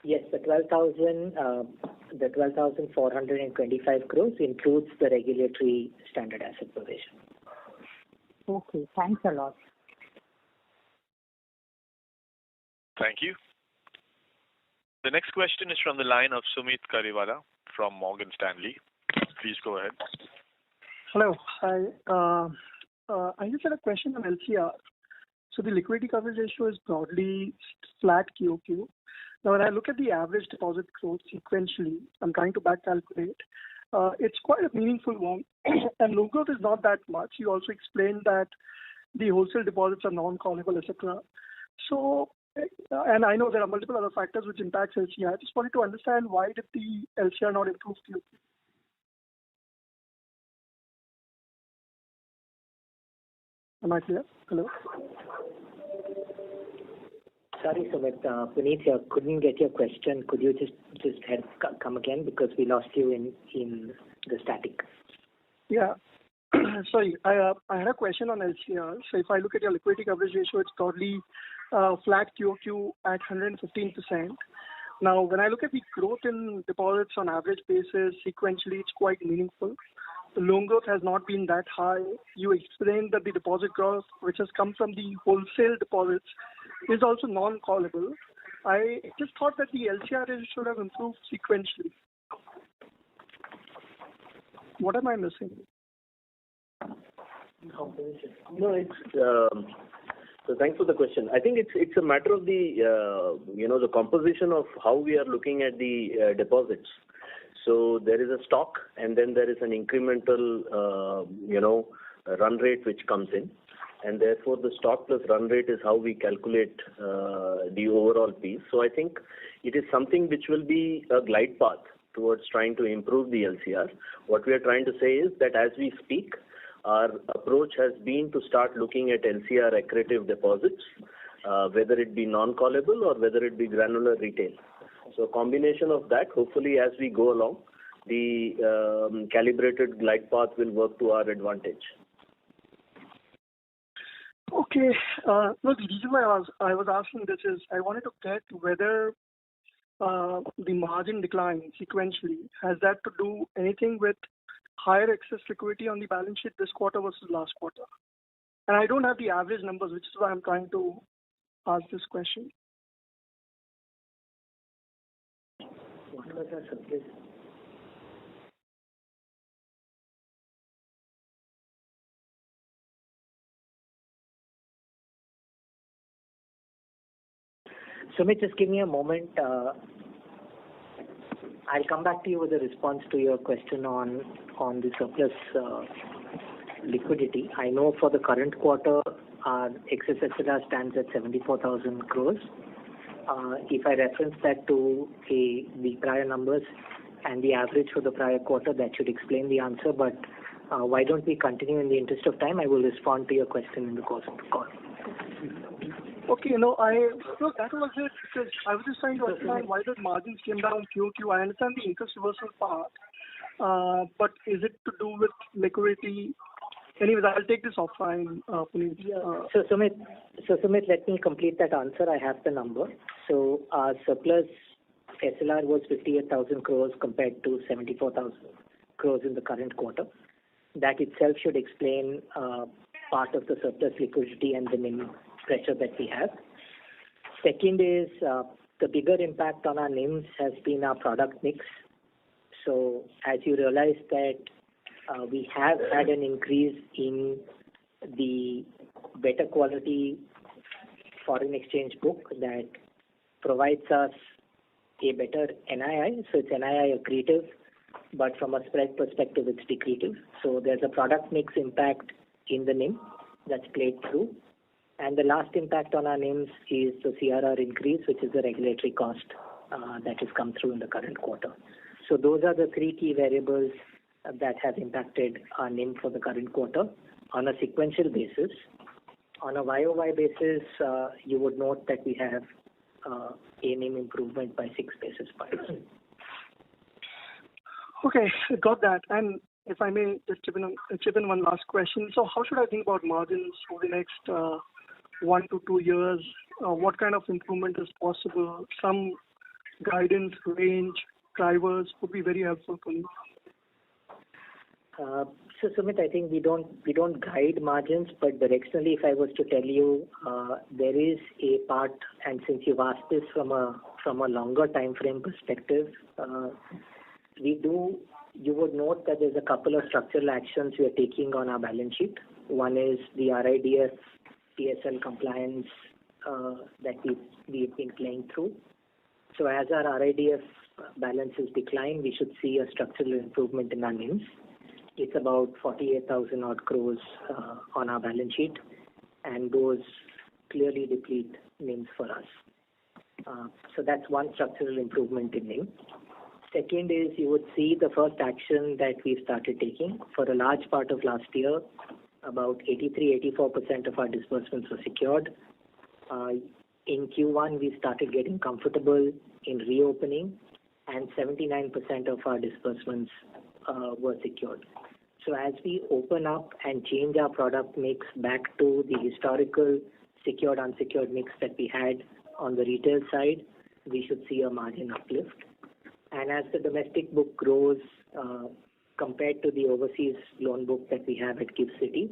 Yes, the 12,425 crores includes the regulatory standard asset provision. Okay, thanks a lot. Thank you. The next question is from the line of Sumit Kariwala from Morgan Stanley. Please go ahead. Hello. Hi. I just had a question on LCR. So the liquidity coverage ratio is broadly flat QOQ. Now, when I look at the average deposit growth sequentially, I'm trying to back calculate. It's quite a meaningful one, and loan growth is not that much. You also explained that the wholesale deposits are non-callable, etc. So, and I know there are multiple other factors which impact LCR. I just wanted to understand why did the LCR not improve QOQ? Am I clear? Hello? Sorry, Sumit. Puneet here. Couldn't get your question. Could you just come again because we lost you in the static? Yeah. Sorry. I had a question on LCR. So if I look at your liquidity coverage ratio, it's broadly flat QOQ at 115%. Now, when I look at the growth in deposits on average basis, sequentially, it's quite meaningful. The loan growth has not been that high. You explained that the deposit growth, which has come from the wholesale deposits, is also non-callable. I just thought that the LCR should have improved sequentially. What am I missing? No, so thanks for the question. I think it's a matter of the the composition of how we are looking at the deposits. So there is a stock, and then there is an incremental run rate which comes in, and therefore the stock plus run rate is how we calculate the overall piece. So I think it is something which will be a glide path towards trying to improve the LCR. What we are trying to say is that as we speak, our approach has been to start looking at LCR accretive deposits, whether it be non-callable or whether it be granular retail. So a combination of that, hopefully as we go along, the calibrated glide path will work to our advantage. Okay. No, the reason why I was asking this is I wanted to get whether the margin decline sequentially, has that to do anything with higher excess liquidity on the balance sheet this quarter versus last quarter? And I don't have the average numbers, which is why I'm trying to ask this question. What was our surplus? Sumit, just give me a moment. I'll come back to you with a response to your question on the surplus liquidity. I know for the current quarter, our excess SLR stands at 74,000 crores. If I reference that to the prior numbers and the average for the prior quarter, that should explain the answer. But why don't we continue in the interest of time? I will respond to your question in the course of the call. Okay, that was it, because I was just trying to understand why the margins came down QOQ. I understand the interest reversal part, but is it to do with liquidity? Anyways, I'll take this offline, Puneet. So Sumit, let me complete that answer. I have the number. So our surplus SLR was 58,000 crores compared to 74,000 crores in the current quarter. That itself should explain part of the surplus liquidity and the NIM pressure that we have. Second is the bigger impact on our NIMs has been our product mix. So as you realize that we have had an increase in the better quality foreign exchange book that provides us a better NII. So it's NII accretive, but from a spread perspective, it's decretive. So there's a product mix impact in the NIM that's played through. And the last impact on our NIMs is the CRR increase, which is the regulatory cost that has come through in the current quarter. So those are the three key variables that have impacted our NIM for the current quarter on a sequential basis. On a YOY basis, you would note that we have a NIM improvement by 6 basis points. Okay, got that. And if I may just chip in one last question. So how should I think about margins over the next 1 to 2 years? What kind of improvement is possible? Some guidance, range, drivers would be very helpful for me. So Sumit, I think we don't guide margins, but directionally, if I was to tell you, there is a part, and since you've asked this from a longer time frame perspective, you would note that there's a couple of structural actions we are taking on our balance sheet. One is the RIDF PSL compliance that we've been playing through. So as our RIDF balances decline, we should see a structural improvement in our NIMs. It's about 48,000 odd crores on our balance sheet, and those clearly deplete NIMs for us. So that's one structural improvement in NIM. Second is you would see the first action that we started taking. For a large part of last year, about 83-84% of our disbursements were secured. In Q1, we started getting comfortable in reopening, and 79% of our disbursements were secured. So as we open up and change our product mix back to the historical secured-unsecured mix that we had on the retail side, we should see a margin uplift. And as the domestic book grows compared to the overseas loan book that we have at GIFT City,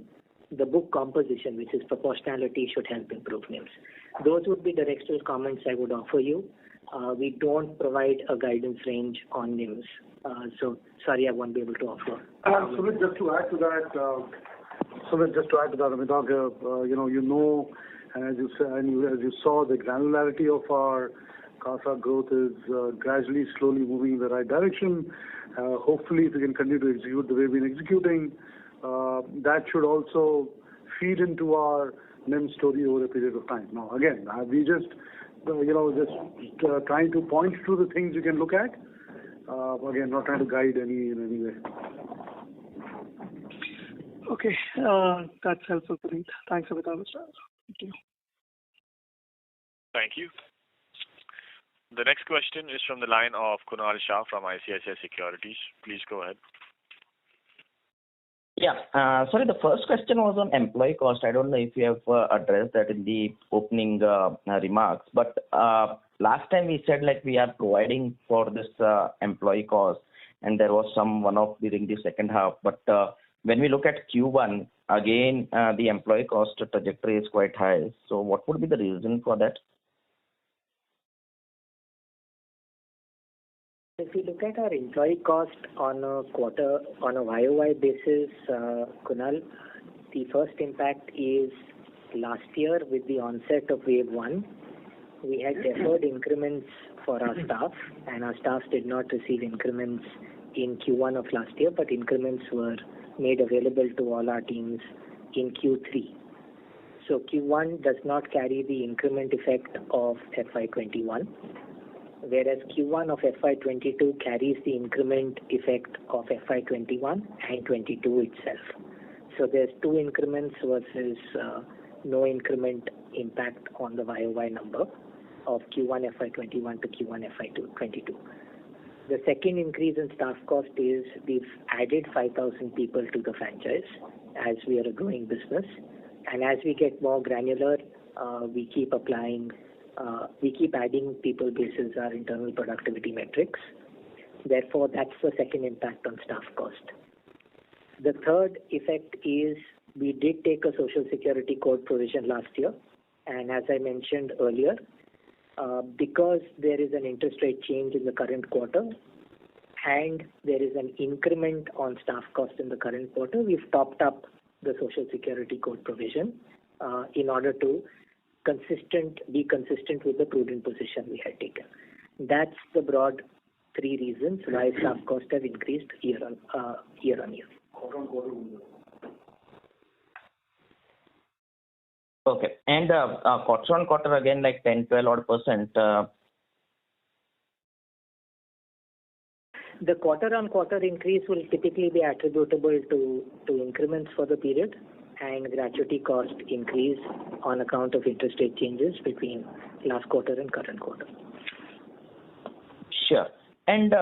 the book composition, which is proportionality, should help improve NIMs. Those would be directional comments I would offer you. We don't provide a guidance range on NIMs. So sorry, I won't be able to offer. Sumit, just to add to that, So just to add to that, Amitabh, and as you saw, the granularity of our CASA growth is gradually, slowly moving in the right direction. Hopefully, if we can continue to execute the way we've been executing, that should also feed into our NIM story over a period of time. Now, again, we just trying to point to the things you can look at. Again, not trying to guide in any way. Okay, that's helpful, Puneet. Thanks, Amitabh. Thank you. Thank you. The next question is from the line of Kunal Shah from ICICI Securities. Please go ahead. Yeah. Sorry, the first question was on employee cost. I don't know if you have addressed that in the opening remarks, but last time we said like we are providing for this employee cost, and there was some one-off during the second half. But when we look at Q1, again, the employee cost trajectory is quite high. So what would be the reason for that? If you look at our employee cost on a YOY basis, Kunal, the first impact is last year with the onset of wave 1, we had deferred increments for our staff, and our staff did not receive increments in Q1 of last year, but increments were made available to all our teams in Q3. So Q1 does not carry the increment effect of FY21. Whereas Q1 of FY22 carries the increment effect of FY21 and 22 itself. So there's 2 increments versus no increment impact on the YOY number of Q1 FY21 to Q1 FY22. The second increase in staff cost is we've added 5,000 people to the franchise as we are a growing business. And as we get more granular, we keep adding people basis our internal productivity metrics. Therefore, that's the second impact on staff cost. The third effect is we did take a Social Security Code provision last year. And as I mentioned earlier, because there is an interest rate change in the current quarter and there is an increment on staff cost in the current quarter, we've topped up the Social Security Code provision in order to be consistent with the prudent position we had taken. That's the broad 3 reasons why staff costs have increased year on year. Okay. And quarter on quarter again, like 10-12% The quarter-on-quarter increase will typically be attributable to increments for the period and gratuity cost increase on account of interest rate changes between last quarter and current quarter. Sure. And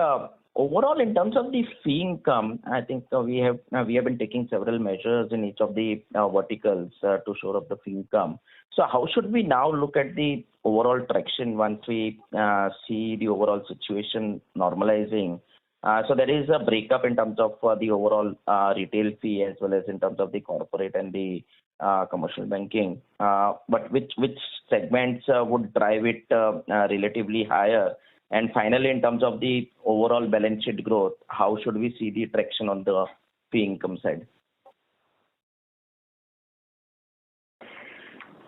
overall, in terms of the fee income, I think we have been taking several measures in each of the verticals to shore up the fee income. So how should we now look at the overall traction once we see the overall situation normalizing? So there is a breakup in terms of the overall retail fee as well as in terms of the corporate and the commercial banking. But which segments would drive it relatively higher? And finally, in terms of the overall balance sheet growth, how should we see the traction on the fee income side?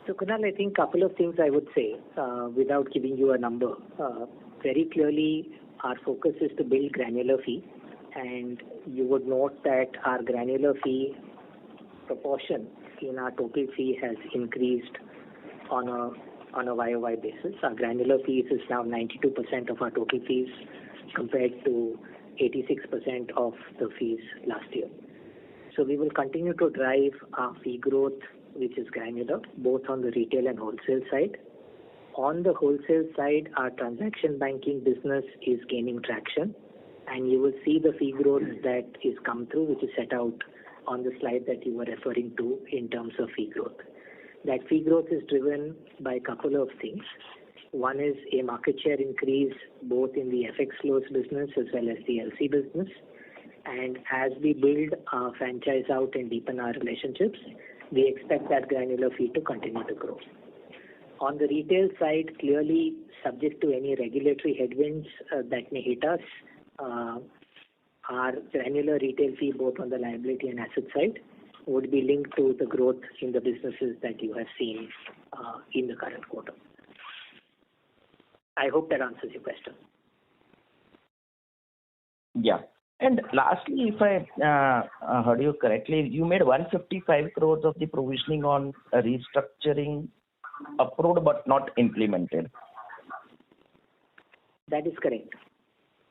So, Kunal, I think a couple of things I would say without giving you a number. Very clearly, our focus is to build granular fee, and you would note that our granular fee proportion in our total fee has increased on a YOY basis. Our granular fees is now 92% of our total fees compared to 86% of the fees last year. So we will continue to drive our fee growth, which is granular, both on the retail and wholesale side. On the wholesale side, our transaction banking business is gaining traction, and you will see the fee growth that is come through, which is set out on the slide that you were referring to in terms of fee growth. That fee growth is driven by a couple of things. One is a market share increase both in the FX flows business as well as the LC business. And as we build our franchise out and deepen our relationships, we expect that granular fee to continue to grow. On the retail side, clearly subject to any regulatory headwinds that may hit us, our granular retail fee both on the liability and asset side would be linked to the growth in the businesses that you have seen in the current quarter. I hope that answers your question. Yeah. And lastly, if I heard you correctly, you made 155 crores of the provisioning on restructuring approved but not implemented. That is correct.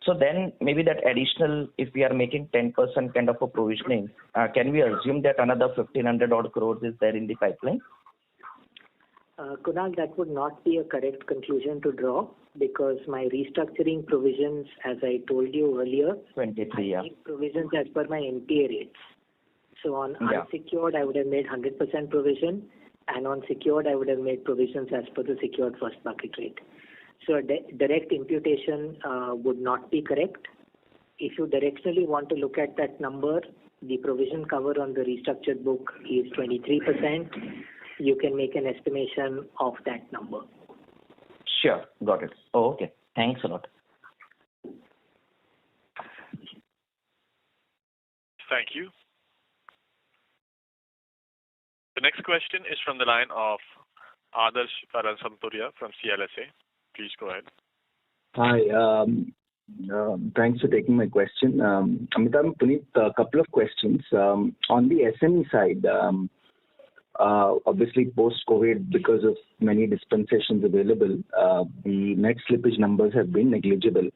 So then maybe that additional, if we are making 10% kind of a provisioning, can we assume that another 1,500 odd crores is there in the pipeline? Kunal, that would not be a correct conclusion to draw because my restructuring provisions, as I told you earlier, 23, yeah. I make provisions as per my NPA rates. So on unsecured, I would have made 100% provision, and on secured, I would have made provisions as per the secured first bucket rate. So a direct imputation would not be correct. If you directionally want to look at that number, the provision cover on the restructured book is 23%. You can make an estimation of that number. Sure, got it. Oh, okay. Thanks a lot. Thank you. The next question is from the line of Adarsh Parasampuria from CLSA. Please go ahead. Hi. Thanks for taking my question. Amitabh, Puneet, a couple of questions. On the SME side, obviously post-COVID, because of many dispensations available, the net slippage numbers have been negligible.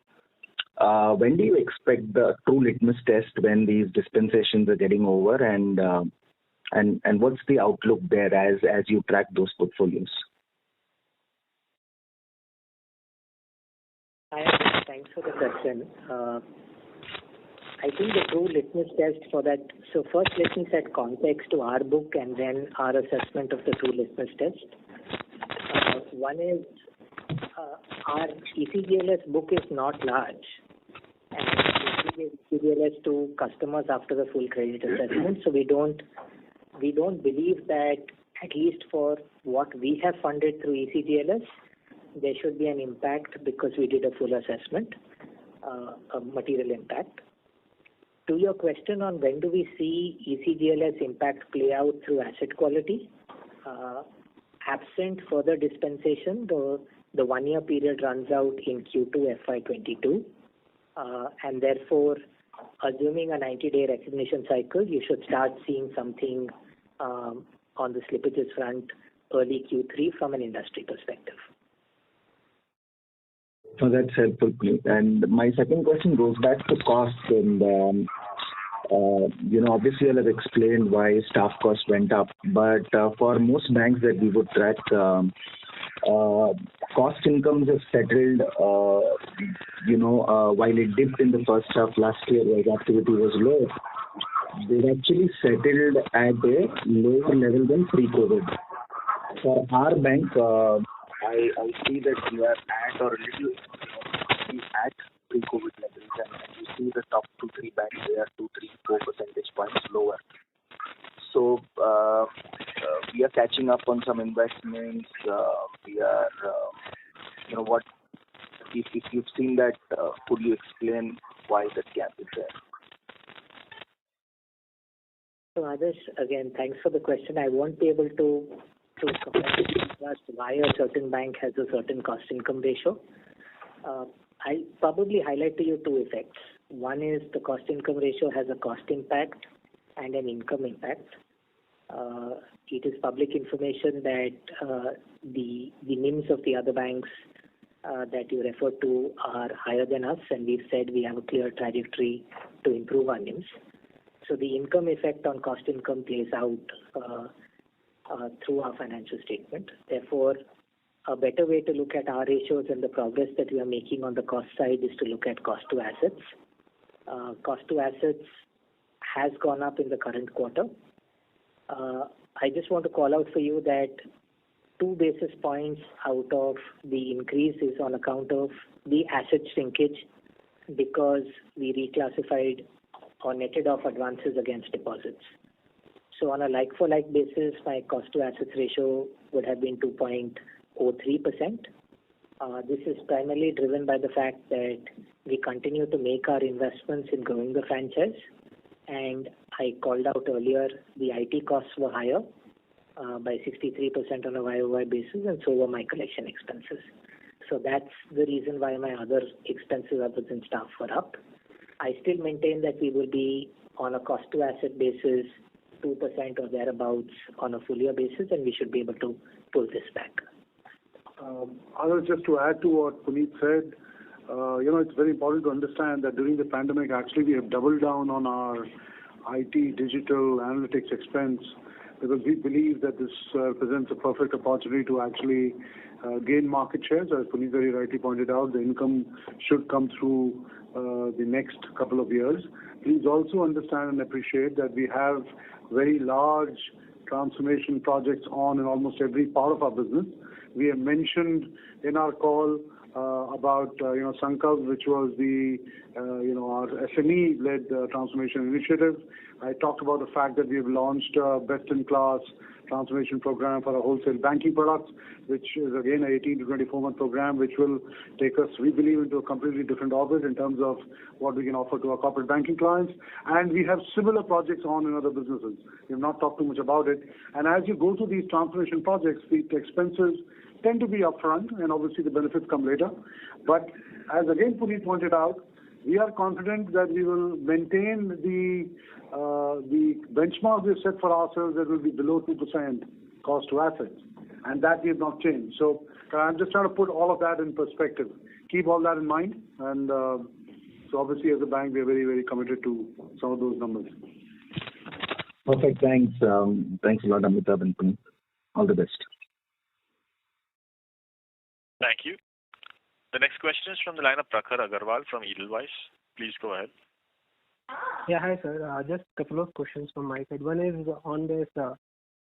When do you expect the true litmus test when these dispensations are getting over, and what's the outlook there as you track those portfolios? Thanks for the question. I think the true litmus test for that, so first let me set context to our book and then our assessment of the true litmus test. One is our ECGLS book is not large, and we give ECGLS to customers after the full credit assessment, so we don't believe that, at least for what we have funded through ECGLS, there should be an impact because we did a full assessment, a material impact. To your question on when do we see ECGLS impact play out through asset quality, absent further dispensation, the 1 year period runs out in Q2 FY22, and therefore, assuming a 90-day recognition cycle, you should start seeing something on the slippages front early Q3 from an industry perspective. So that's helpful, Puneet. And my second question goes back to costs, and obviously I'll have explained why staff costs went up, but for most banks that we would track, cost incomes have settled, while it dipped in the first half last year where activity was low, they've actually settled at a lower level than pre-COVID. For our bank, I see that we are at or a little at pre-COVID levels, and you see the top 2-3 banks, they are 2-4 percentage points lower. So we are catching up on some investments. We are, what if you've seen that? Could you explain why that gap is there? So Adarsh, again, thanks for the question. I won't be able to comment why a certain bank has a certain cost-income ratio. I'll probably highlight to you two effects. One is the cost-income ratio has a cost impact and an income impact. It is public information that the NIMs of the other banks that you refer to are higher than us, and we've said we have a clear trajectory to improve our NIMs. So the income effect on cost income plays out through our financial statement. Therefore, a better way to look at our ratios and the progress that we are making on the cost side is to look at cost to assets. Cost to assets has gone up in the current quarter. I just want to call out for you that 2 basis points out of the increase is on account of the asset shrinkage because we reclassified or netted off advances against deposits. So on a like-for-like basis, my cost to assets ratio would have been 2.03%. This is primarily driven by the fact that we continue to make our investments in growing the franchise, and I called out earlier the IT costs were higher by 63% on a YOY basis, and so were my collection expenses. So that's the reason why my other expenses other than staff were up. I still maintain that we will be on a cost to asset basis 2% or thereabouts on a full year basis, and we should be able to pull this back. Others, just to add to what Puneet said, it's very important to understand that during the pandemic, actually we have doubled down on our IT, digital, analytics expense, because we believe that this presents a perfect opportunity to actually gain market shares. As Puneet very rightly pointed out, the income should come through the next couple of years. Please also understand and appreciate that we have very large transformation projects on in almost every part of our business. We have mentioned in our call about Sankalp, which was the our SME-led transformation initiative. I talked about the fact that we have launched a best-in-class transformation program for our wholesale banking products, which is again an 18 to 24-month program, which will take us, we believe, into a completely different orbit in terms of what we can offer to our corporate banking clients. And we have similar projects on in other businesses. We have not talked too much about it. And as you go through these transformation projects, the expenses tend to be upfront, and obviously the benefits come later. But as again Puneet pointed out, we are confident that we will maintain the benchmark we have set for ourselves that will be below 2% cost to assets, and that we have not changed. So I'm just trying to put all of that in perspective. Keep all that in mind, and so obviously as a bank we are very, very committed to some of those numbers. Perfect. Thanks. Thanks a lot, Amitabh and Puneet. All the best. Thank you. The next question is from the line of Prakhar Agarwal from Edelweiss. Please go ahead. Yeah, hi sir. Just a couple of questions from my side. One is on this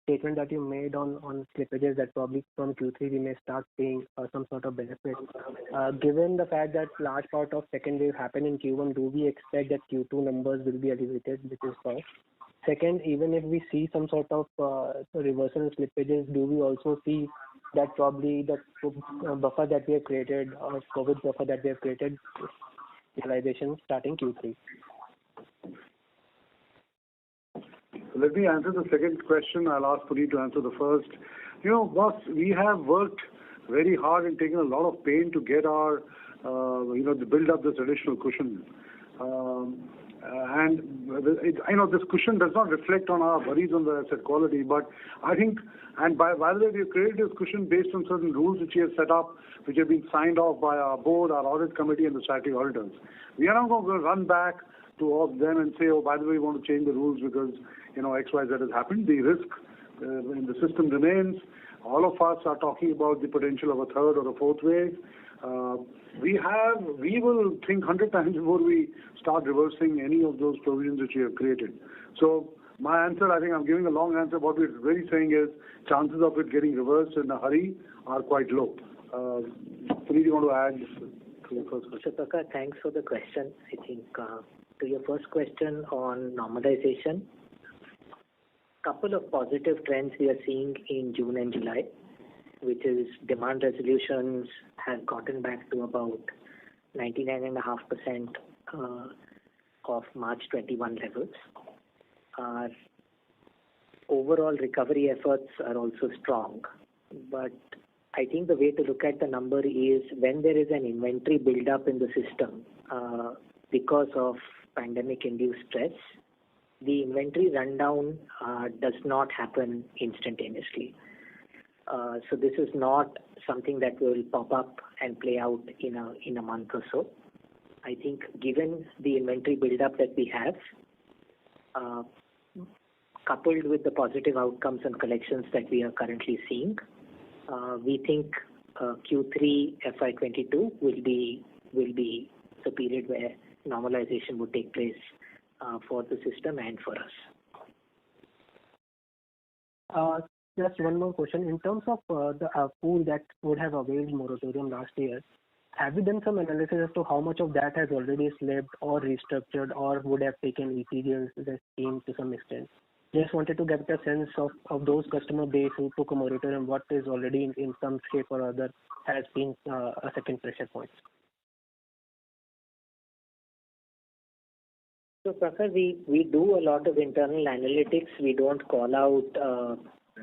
statement that you made on slippages that probably from Q3 we may start seeing some sort of benefit. Given the fact that large part of second wave happened in Q1, do we expect that Q2 numbers will be elevated, which is first? Second, even if we see some sort of reversal in slippages, do we also see that probably the buffer that we have created, or COVID buffer that we have created, utilization starting Q3? Let me answer the second question. I'll ask Puneet to answer the first. Boss, we have worked very hard and taken a lot of pain to get our, to build up this additional cushion. This cushion does not reflect on our worries on the asset quality, but I think, and by the way, we have created this cushion based on certain rules which we have set up, which have been signed off by our board, our audit committee, and the statutory auditors. We are not going to run back to all of them and say, oh, by the way, we want to change the rules because, X, Y, Z has happened. The risk in the system remains. All of us are talking about the potential of a third or a fourth wave. We will think 100 times before we start reversing any of those provisions which we have created. So my answer, I think I'm giving a long answer. What we're really saying is chances of it getting reversed in a hurry are quite low. Puneet, you want to add to the first question? So, Prakhar, thanks for the question. I think to your first question on normalization, couple of positive trends we are seeing in June and July, which is demand resolutions have gotten back to about 99.5% of March 21 levels. Our overall recovery efforts are also strong, but I think the way to look at the number is when there is an inventory build-up in the system because of pandemic-induced stress, the inventory rundown does not happen instantaneously. So this is not something that will pop up and play out in a month or so. I think given the inventory build-up that we have, coupled with the positive outcomes and collections that we are currently seeing, we think Q3 FY22 will be the period where normalization would take place for the system and for us. Just one more question. In terms of the pool that would have availed moratorium last year, have you done some analysis as to how much of that has already slipped or restructured or would have taken ECLGS the scheme to some extent? Just wanted to get a sense of those customer base who took a moratorium, what is already in some shape or other has been a second pressure point. So, Prakhar, we do a lot of internal analytics. We don't call out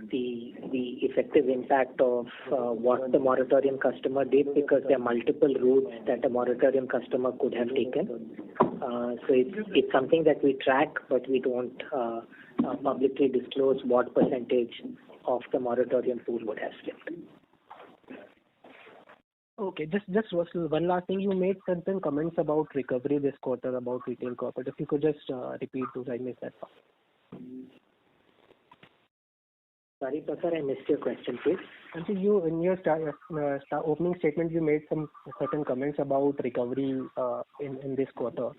the effective impact of what the moratorium customer did, because there are multiple routes that a moratorium customer could have taken. So it's something that we track, but we don't publicly disclose what percentage of the moratorium pool would have slipped. Okay, just one last thing. You made certain comments about recovery this quarter about retail corporate. If you could just repeat those, I missed that part. Sorry, Prakhar, I missed your question, please. And so you, in your opening statement, you made some certain comments about recovery in this quarter.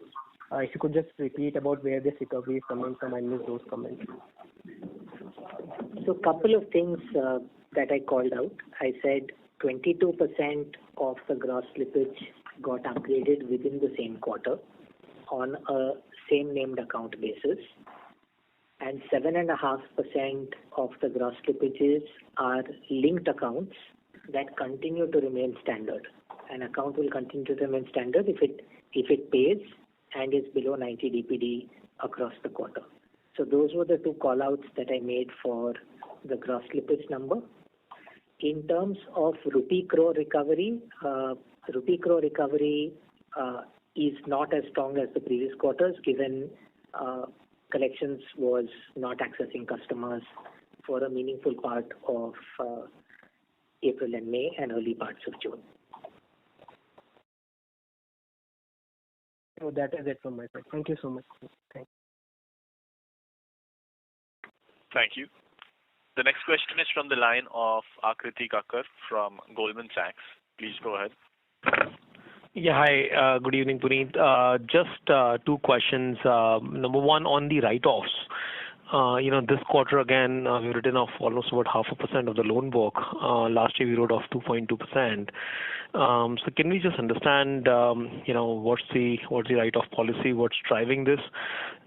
If you could just repeat about where this recovery is coming from, I missed those comments. So, a couple of things that I called out. I said 22% of the gross slippage got upgraded within the same quarter on a same named account basis. And 7.5% of the gross slippages are linked accounts that continue to remain standard. An account will continue to remain standard if it pays and is below 90 DPD across the quarter. So those were the two call-outs that I made for the gross slippage number. In terms of rupee crore recovery is not as strong as the previous quarters, given collections was not accessing customers for a meaningful part of April and May and early parts of June. So that is it from my side. Thank you so much. Thanks. Thank you. The next question is from the line of Akriti Kakkar from Goldman Sachs. Please go ahead. Yeah, hi. Good evening, Puneet. Just two questions. Number one, on the write-offs. This quarter again, we've written off almost about 0.5% of the loan book. Last year we wrote off 2.2%. So can we just understand, what's the write-off policy? What's driving this?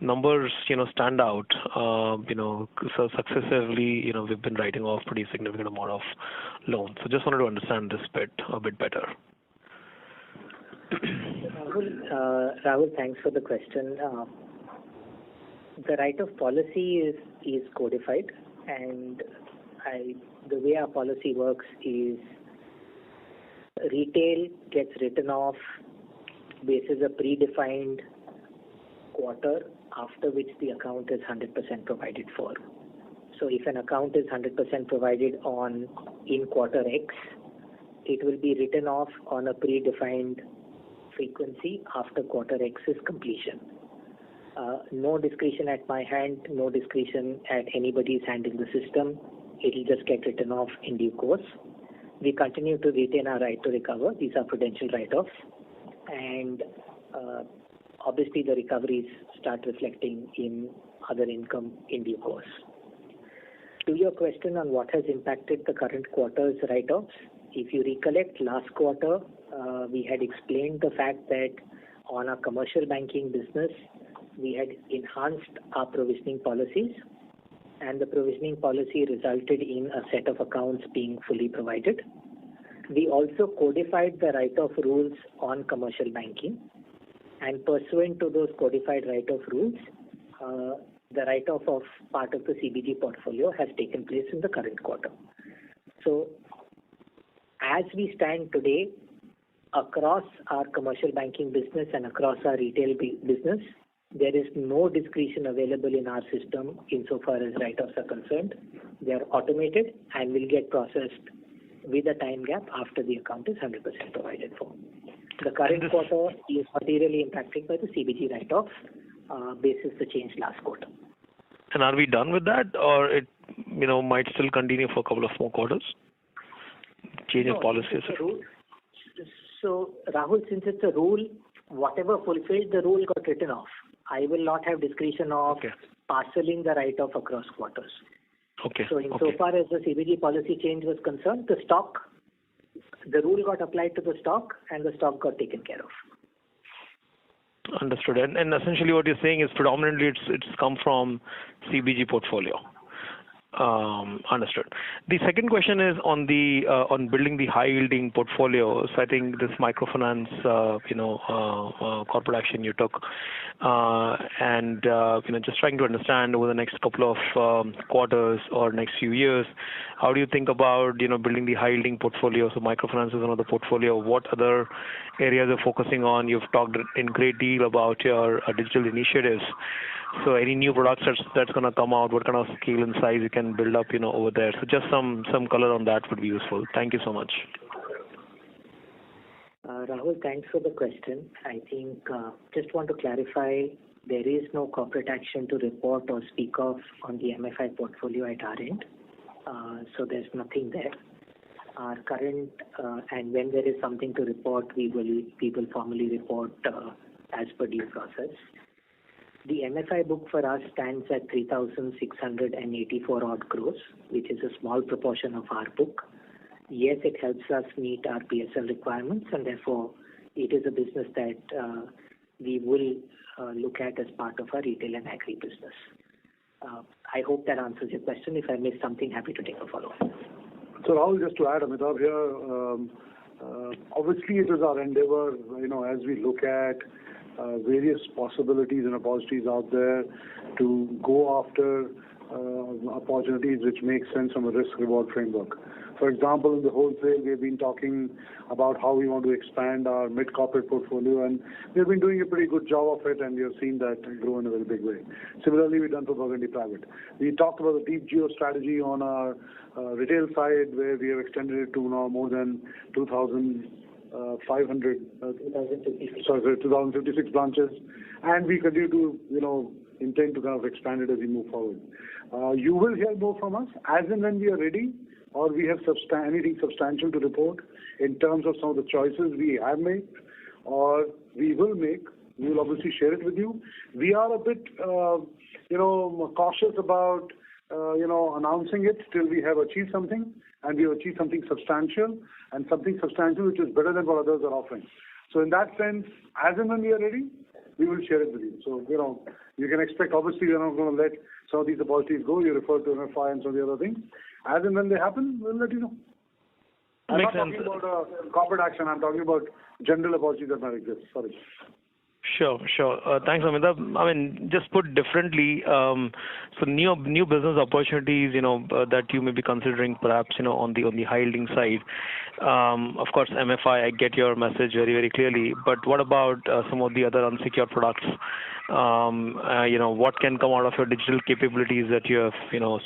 Numbers, stand out. So successively, we've been writing off pretty significant amount of loans. So just wanted to understand this a bit better. Rahul, thanks for the question. The write-off policy is codified, and the way our policy works is retail gets written off basis a predefined quarter after which the account is 100% provided for. So if an account is 100% provided on in quarter X, it will be written off on a predefined frequency after quarter X's completion. No discretion at my hand, no discretion at anybody's hand in the system. It will just get written off in due course. We continue to retain our right to recover. These are prudential write-offs. And obviously the recoveries start reflecting in other income in due course. To your question on what has impacted the current quarter's write-offs, if you recollect last quarter, we had explained the fact that on our commercial banking business, we had enhanced our provisioning policies, and the provisioning policy resulted in a set of accounts being fully provided. We also codified the write-off rules on commercial banking, and pursuant to those codified write-off rules, the write-off of part of the CBG portfolio has taken place in the current quarter. So, as we stand today, across our commercial banking business and across our retail business, there is no discretion available in our system insofar as write-offs are concerned. They are automated and will get processed with a time gap after the account is 100% provided for. The current quarter is materially impacted by the CBG write-off basis the change last quarter. And are we done with that, or it might still continue for a couple of more quarters? Change of policies. So, Rahul, since it's a rule, whatever fulfilled the rule got written off. I will not have discretion of parceling the write-off across quarters. Okay. So, insofar as the CBG policy change was concerned, the rule got applied to the stock, and the stock got taken care of. Understood. And essentially what you're saying is predominantly it's come from CBG portfolio. Understood. The second question is on on building the high-yielding portfolio. So I think this microfinance, corporate action you took, and just trying to understand over the next couple of quarters or next few years, how do you think about building the high-yielding portfolio? So microfinance is another portfolio. What other areas are focusing on? You've talked in great deal about your digital initiatives. So any new products that's going to come out, what kind of scale and size you can build up, over there. So just some color on that would be useful. Thank you so much. Rahul, thanks for the question. I think just want to clarify, there is no corporate action to report or speak of on the MFI portfolio at our end. So there's nothing there. Our current and when there is something to report, we will formally report as per due process. The MFI book for us stands at 3,684 odd crores, which is a small proportion of our book. Yes, it helps us meet our PSL requirements, and therefore it is a business that we will look at as part of our retail and agri business. I hope that answers your question. If I missed something, happy to take a follow-up. So Rahul, just to add, Amitabh here, obviously it is our endeavor, as we look at various possibilities and opportunities out there to go after opportunities which make sense from a risk-reward framework. For example, in the wholesale, we've been talking about how we want to expand our mid-corporate portfolio, and we've been doing a pretty good job of it, and we have seen that grow in a very big way. Similarly, we've done for Burgundy Private. We talked about the deep geo strategy on our retail side, where we have extended it to now more than 2,056 branches, and we continue to, intend to kind of expand it as we move forward. You will hear more from us as and when we are ready, or we have anything substantial to report in terms of some of the choices we have made or we will make. We will obviously share it with you. We are a bit, cautious about, announcing it till we have achieved something, and we have achieved something substantial, and something substantial which is better than what others are offering. So in that sense, as and when we are ready, we will share it with you. So, you can expect, obviously, we're not going to let some of these opportunities go. You refer to MFI and some of the other things. As and when they happen, we'll let you know. I'm not talking about corporate action. I'm talking about general opportunities that might exist. Sorry. Sure. Thanks, Amitabh. I mean, just put differently, so new business opportunities, that you may be considering perhaps, on the high-yielding side. Of course, MFI, I get your message very, very clearly, but what about some of the other unsecured products? What can come out of your digital capabilities that you have,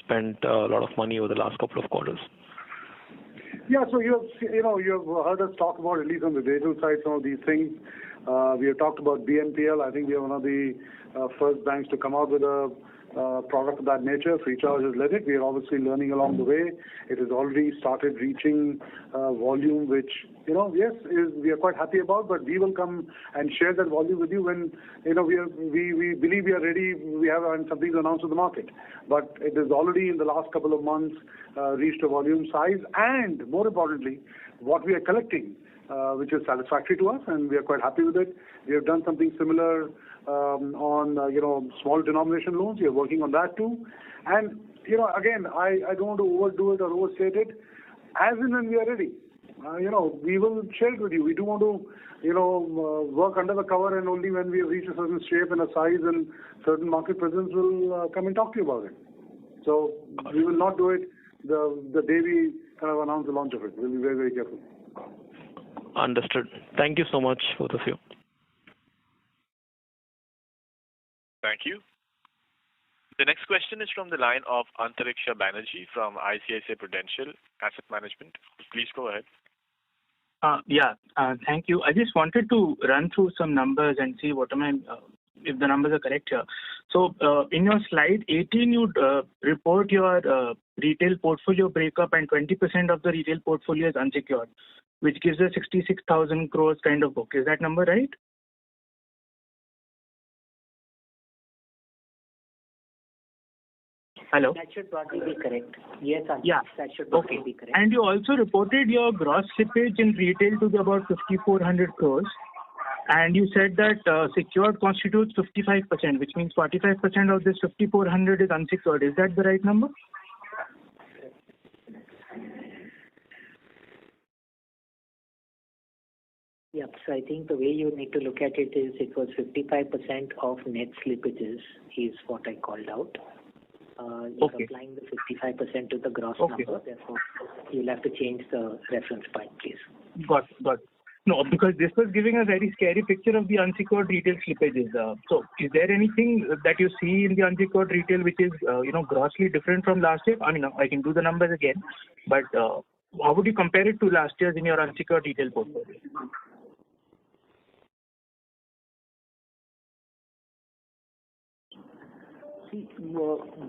spent a lot of money over the last couple of quarters? Yeah, so you have heard us talk about, at least on the digital side, some of these things. We have talked about BNPL. I think we are one of the first banks to come out with a product of that nature. Freecharge has led it. We are obviously learning along the way. It has already started reaching volume, which, we are quite happy about, but we will come and share that volume with you when, we believe we are ready. We have something to announce to the market. But it has already, in the last couple of months, reached a volume size, and more importantly, what we are collecting, which is satisfactory to us, and we are quite happy with it. We have done something similar on, small denomination loans. We are working on that too. And, again, I don't want to overdo it or overstate it. As and when we are ready, we will share it with you. We do want to, work under the cover, and only when we have reached a certain shape and a size and certain market presence, we'll come and talk to you about it. So we will not do it the day we kind of announce the launch of it. We'll be very, very careful. Understood. Thank you so much, both of you. Thank you. The next question is from the line of Antariksha Banerjee from ICICI Prudential Asset Management. Please go ahead. Thank you. I just wanted to run through some numbers and see if the numbers are correct here. So in your slide 18, you report your retail portfolio breakup, and 20% of the retail portfolio is unsecured, which gives a 66,000 crores kind of book. Is that number right? Hello? That should probably be correct. Yes, that should probably be correct. And you also reported your gross slippage in retail to be about 5,400 crores. And you said that secured constitutes 55%, which means 45% of this 5,400 is unsecured. Is that the right number? Yep. So I think the way you need to look at it is it was 55% of net slippages is what I called out. You're applying the 55% to the gross number. Therefore, you'll have to change the reference point, please. Got it. No, because this was giving a very scary picture of the unsecured retail slippages. So is there anything that you see in the unsecured retail which is, grossly different from last year? I mean, I can do the numbers again, but how would you compare it to last year's in your unsecured retail portfolio? See,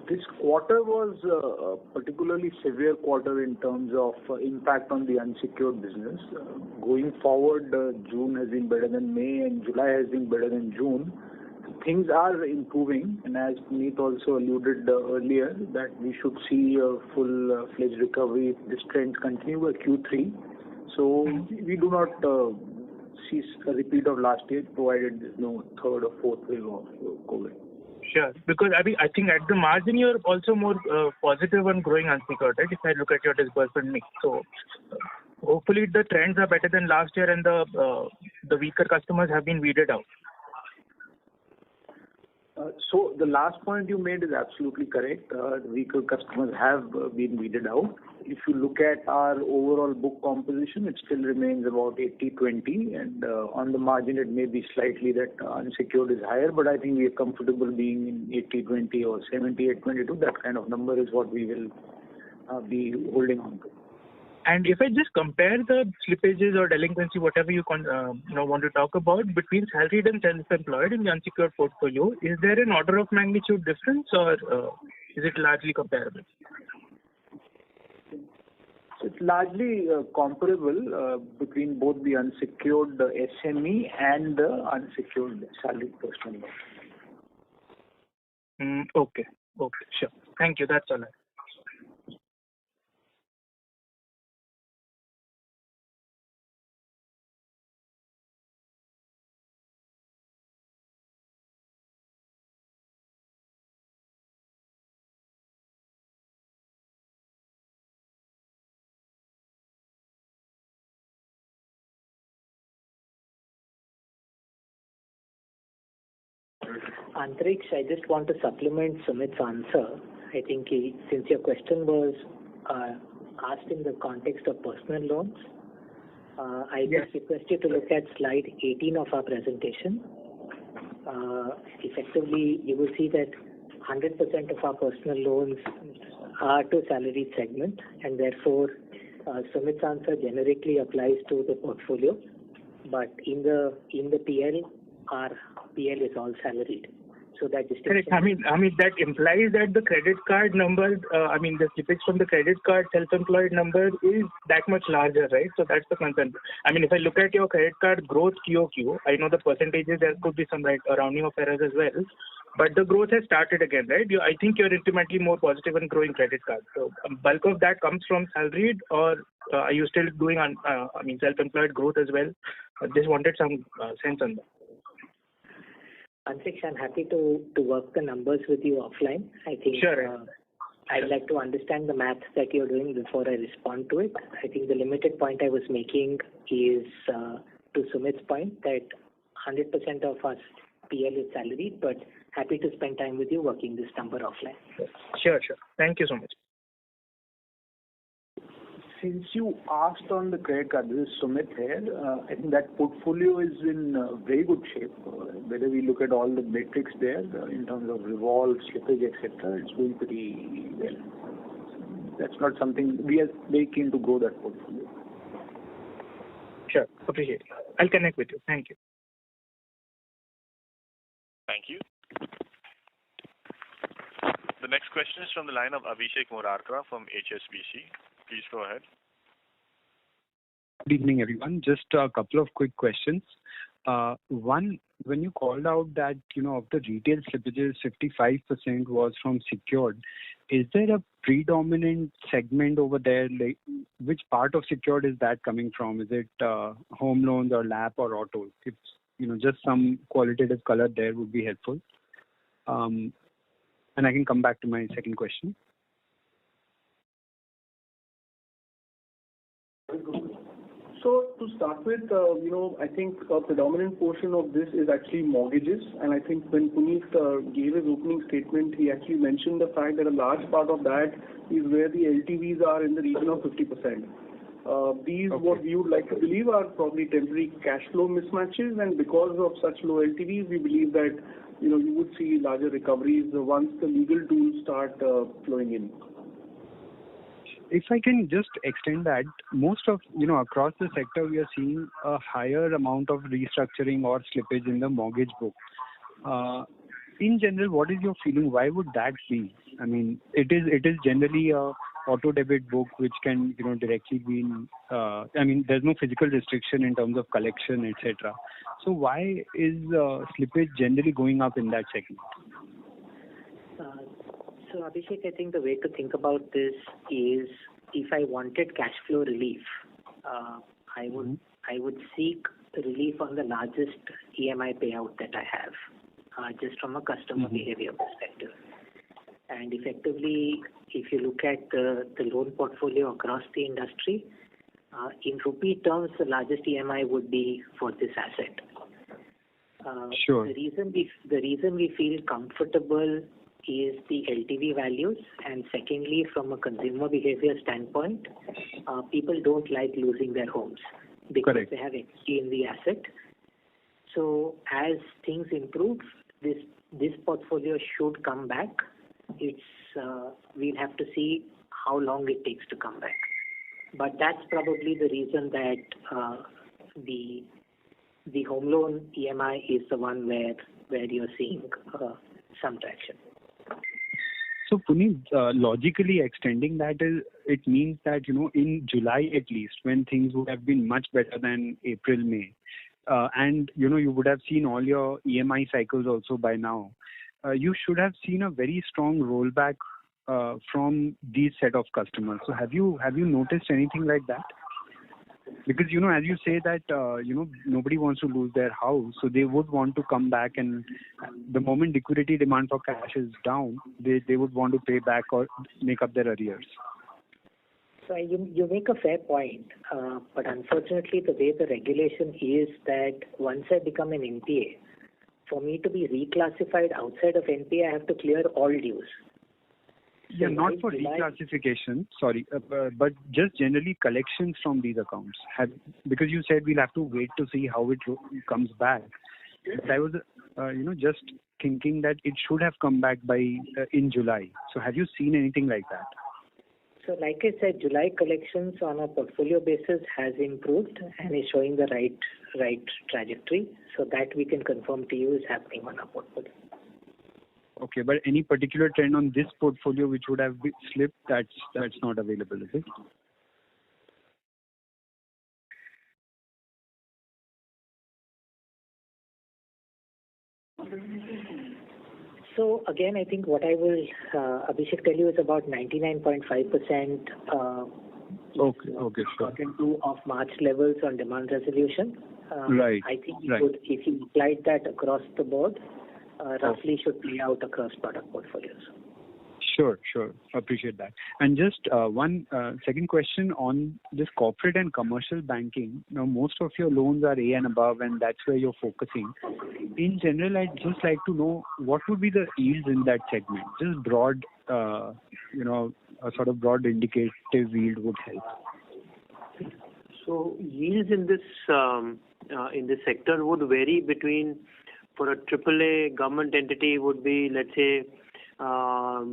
this quarter was a particularly severe quarter in terms of impact on the unsecured business. Going forward, June has been better than May and July has been better than June. Things are improving, and as Puneet also alluded earlier, that we should see a full-fledged recovery if this trend continue at Q3. So we do not see a repeat of last year, provided there is no third or fourth wave of COVID. Sure, because I think at the margin you're also more positive on growing unsecured, right? If I look at your disbursement mix, so hopefully the trends are better than last year, and the weaker customers have been weeded out. So the last point you made is absolutely correct. The weaker customers have been weeded out. If you look at our overall book composition, it still remains about 80-20, and on the margin it may be slightly that unsecured is higher, but I think we are comfortable being in 80-20 or 78-22. That kind of number is what we will be holding on to. And if I just compare the slippages or delinquency, whatever you want to talk about, between salaried and self-employed in the unsecured portfolio, is there an order of magnitude difference, or is it largely comparable? So it's largely comparable between both the unsecured SME and the unsecured salaried personal loan. Okay, sure. Thank you. That's all. Antariksh, I just want to supplement Sumit's answer. I think since your question was asked in the context of personal loans, I just request you to look at slide 18 of our presentation. Effectively, you will see that 100% of our personal loans are to salaried segment, and therefore Sumit's answer generically applies to the portfolio. But in the PL, our PL is all salaried. So that distinction. Correct. I mean that implies that the credit card number, the slippage from the credit card self-employed number is that much larger, right? So that's the concern. I mean, if I look at your credit card growth QOQ, I know the percentages, there could be some rounding of errors as well, but the growth has started again, right? I think you're ultimately more positive on growing credit cards. So bulk of that comes from salaried, or are you still doing self-employed growth as well? Just wanted some sense on that. Antariksh, I'm happy to work the numbers with you offline. I think sure. I'd like to understand the math that you're doing before I respond to it. I think the limited point I was making is to Sumit's point that 100% of us PL is salaried, but happy to spend time with you working this number offline. Sure. Thank you so much. Since you asked on the credit card, this is Sumit here. I think that portfolio is in very good shape. Whether we look at all the metrics there in terms of revolve, slippage, etc., it's doing pretty well. That's not something we are very keen to grow that portfolio. Sure, appreciate it. I'll connect with you. Thank you. Thank you. The next question is from the line of Abhishek Murarka from HSBC. Please go ahead. Good evening, everyone. Just a couple of quick questions. One, when you called out that, of the retail slippages, 55% was from secured, is there a predominant segment over there? Like, which part of secured is that coming from? Is it home loans or LAP or auto? If, just some qualitative color there would be helpful. And I can come back to my second question. So to start with, I think a predominant portion of this is actually mortgages. And I think when Puneet gave his opening statement, he actually mentioned the fact that a large part of that is where the LTVs are in the region of 50%. These, what we would like to believe, are probably temporary cash flow mismatches. And because of such low LTVs, we believe that, you would see larger recoveries once the legal tools start flowing in. If I can just extend that, most of, across the sector, we are seeing a higher amount of restructuring or slippage in the mortgage book. In general, what is your feeling? Why would that be? I mean, it is generally a auto debit book which can, directly be there's no physical restriction in terms of collection, etc. So why is slippage generally going up in that segment? So Abhishek, I think the way to think about this is, if I wanted cash flow relief, I would seek relief on the largest EMI payout that I have, just from a customer behavior perspective. And effectively, if you look at the loan portfolio across the industry, in rupee terms, the largest EMI would be for this asset. Sure. The reason we feel comfortable is the LTV values, and secondly, from a consumer behavior standpoint, people don't like losing their homes because they have equity in the asset. So as things improve, this portfolio should come back. We'll have to see how long it takes to come back. But that's probably the reason that the home loan EMI is the one where you're seeing some traction. So Puneet, logically extending that it means that, in July at least, when things would have been much better than April, May, and, you would have seen all your EMI cycles also by now, you should have seen a very strong rollback from these set of customers. So have you noticed anything like that? Because, as you say that, nobody wants to lose their house, so they would want to come back, and the moment liquidity demand for cash is down, they would want to pay back or make up their arrears. So you make a fair point, but unfortunately the way the regulation is that once I become an NPA, for me to be reclassified outside of NPA, I have to clear all dues. Yeah, not for reclassification, sorry, but just generally collections from these accounts. Because you said we'll have to wait to see how it comes back. But I was, just thinking that it should have come back in July. So have you seen anything like that? So like I said, July collections on a portfolio basis has improved and is showing the right trajectory. So that we can confirm to you is happening on our portfolio. Okay, but any particular trend on this portfolio which would have slipped, that's not available, is it? So again, I think what I will, Abhishek, tell you is about 99.5% Okay, sure. of March levels on demand resolution. Right. I think if you applied that across the board, roughly should play out across product portfolios. Sure. Appreciate that. And just one second question on this corporate and commercial banking. Now, most of your loans are A and above, and that's where you're focusing. In general, I'd just like to know what would be the yields in that segment. Just broad, a sort of broad indicative yield would help. So yields in this sector would vary between, for a AAA government entity would be, let's say,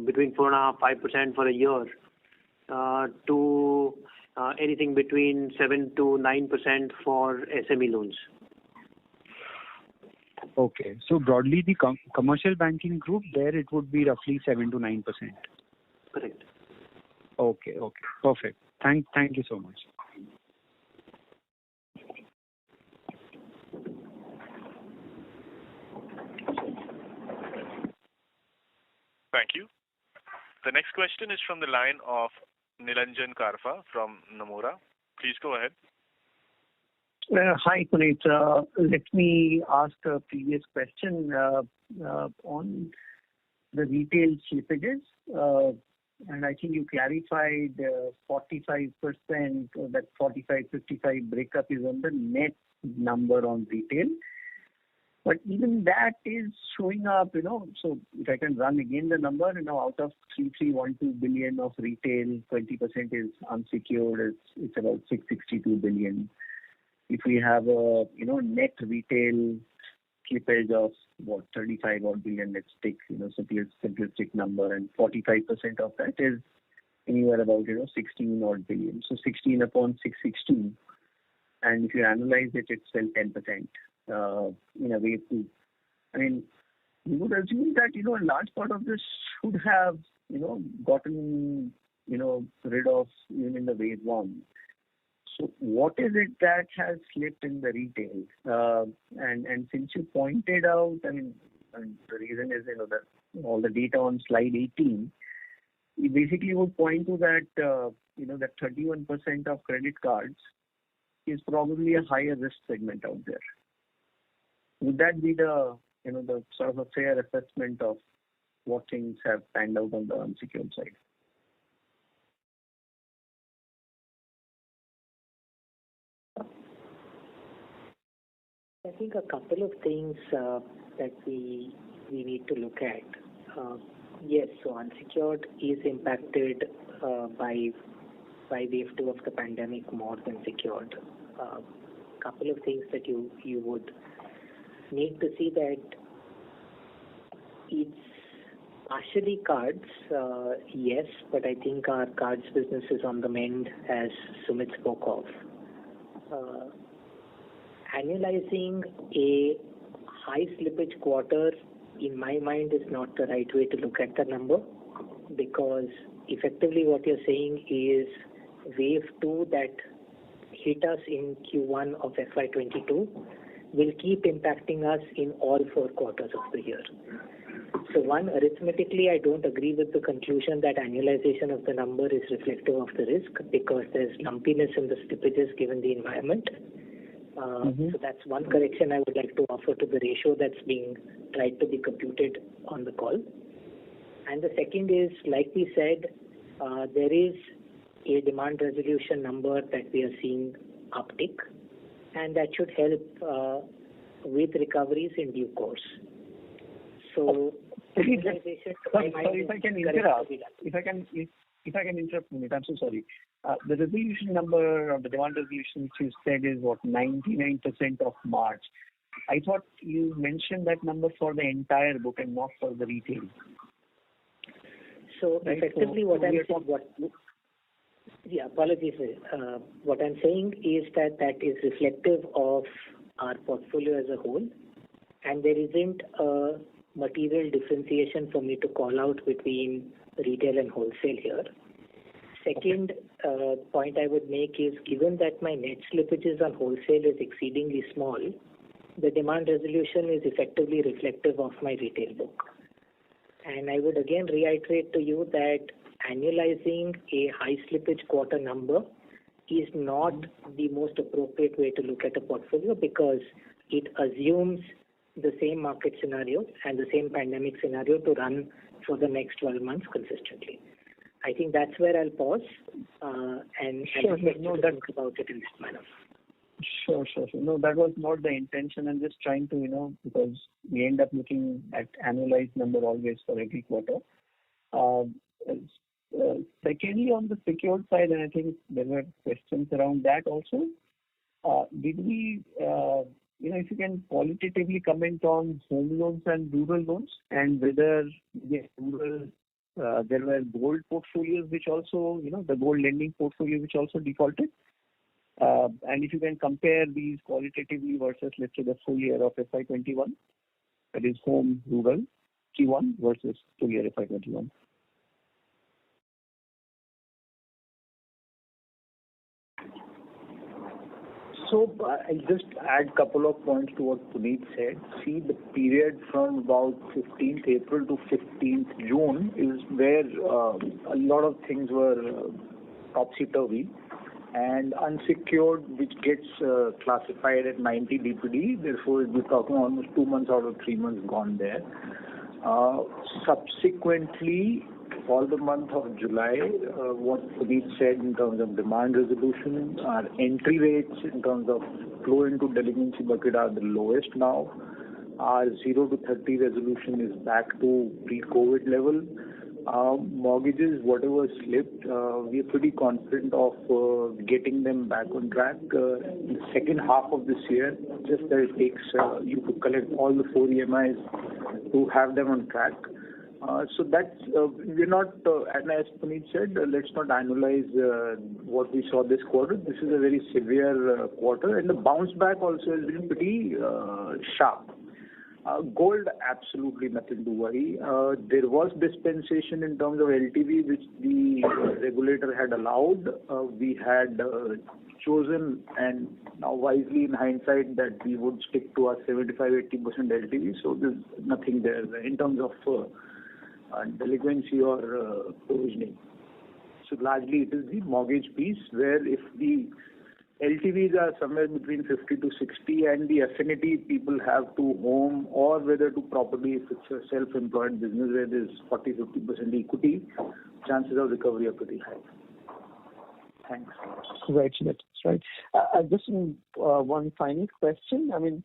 between 4.5-5% for a year, to anything between 7 to 9% for SME loans. Okay, so broadly the commercial banking group, there it would be roughly 7 to 9%. Correct. Okay, perfect. Thank you so much. Thank you. The next question is from the line of Nilanjan Karfa from Nomura. Please go ahead. Hi, Puneet. Let me ask a previous question on the retail slippages. and I think you clarified 45%, that 45-55 breakup is on the net number on retail. But even that is showing up, so if I can run again the number, out of 3,312 billion of retail, 20% is unsecured, it's about 662 billion. If we have a, net retail slippage of 35 odd billion, let's take, simplistic number, and 45% of that is anywhere about, 16 odd billion. So 16 upon 662. And if you analyze it, it's still 10%. In a way to, we would assume that, a large part of this should have, gotten, rid of even in the wave one. So what is it that has slipped in the retail? And since you pointed out, the reason is, that all the data on slide 18, you basically would point to that, that 31% of credit cards is probably a higher risk segment out there. Would that be the, the sort of a fair assessment of what things have panned out on the unsecured side? I think a couple of things that we need to look at. Yes, so unsecured is impacted by wave 2 of the pandemic more than secured. Couple of things that you would need to see that it's partially cards, yes, but I think our cards business is on the mend, as Sumit spoke of. Annualizing a high slippage quarter, in my mind, is not the right way to look at the number, because effectively what you're saying is wave 2 that hit us in Q1 of FY22 will keep impacting us in all 4 quarters of the year. So one, arithmetically, I don't agree with the conclusion that annualization of the number is reflective of the risk, because there's lumpiness in the slippages given the environment. So that's one correction I would like to offer to the ratio that's being tried to be computed on the call. And the second is, like we said, there is a demand resolution number that we are seeing uptick, and that should help with recoveries in due course. So, sorry, if I can interrupt. If I can interrupt, I'm so sorry. The resolution number, or the demand resolution, which you said is 99% of March. I thought you mentioned that number for the entire book and not for the retail. So right? Effectively, what I'm saying, apologies. What I'm saying is that is reflective of our portfolio as a whole, and there isn't a material differentiation for me to call out between retail and wholesale here. Second point I would make is, given that my net slippages on wholesale is exceedingly small, the demand resolution is effectively reflective of my retail book. And I would again reiterate to you that annualizing a high slippage quarter number is not the most appropriate way to look at a portfolio, because it assumes the same market scenario and the same pandemic scenario to run for the next 12 months consistently. I think that's where I'll pause and think about it in this manner. Sure. No, that was not the intention. I'm just trying to, because we end up looking at annualized number always for every quarter. Secondly, on the secured side, and I think there were questions around that also, did we, if you can qualitatively comment on home loans and rural loans, and whether rural, there were gold portfolios which also, the gold lending portfolio which also defaulted. And if you can compare these qualitatively versus, let's say, the full year of FY21, that is home, rural, Q1 versus full year FY21. So I'll just add a couple of points to what Puneet said. See, the period from about 15th April to 15th June is where a lot of things were topsy-turvy. And unsecured, which gets classified at 90 DPD, therefore we're talking almost 2 months out of 3 months gone there. Subsequently, for the month of July, what Puneet said in terms of demand resolution, our entry rates in terms of flow into delinquency bucket are the lowest now. Our 0 to 30 resolution is back to pre-COVID level. Mortgages, whatever slipped, we are pretty confident of getting them back on track in the second half of this year. Just that it takes you to collect all the 4 EMIs to have them on track. So that's we're not, and as Puneet said, let's not annualize what we saw this quarter. This is a very severe quarter, and the bounce back also has been pretty sharp. Gold, absolutely nothing to worry. There was dispensation in terms of LTV, which the regulator had allowed. We had chosen, and now wisely in hindsight, that we would stick to our 75-80% LTV. So there's nothing there in terms of delinquency or provisioning. So largely it is the mortgage piece where if the LTVs are somewhere between 50 to 60 and the affinity people have to home or whether to property, if it's a self-employed business where there's 40-50% equity, chances of recovery are pretty high. Thanks. Right, that's right. Just one final question. I mean,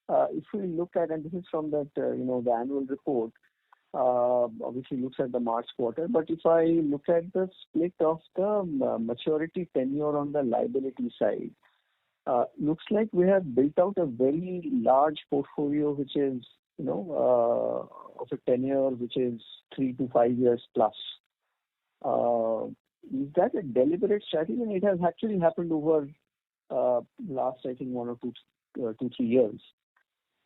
if we look at, and this is from that, the annual report, obviously looks at the March quarter, but if I look at the split of the maturity tenure on the liability side, looks like we have built out a very large portfolio which is, of a tenure which is 3 to 5 years plus. Is that a deliberate strategy? And it has actually happened over last, I think, 1 or 2, 3 years.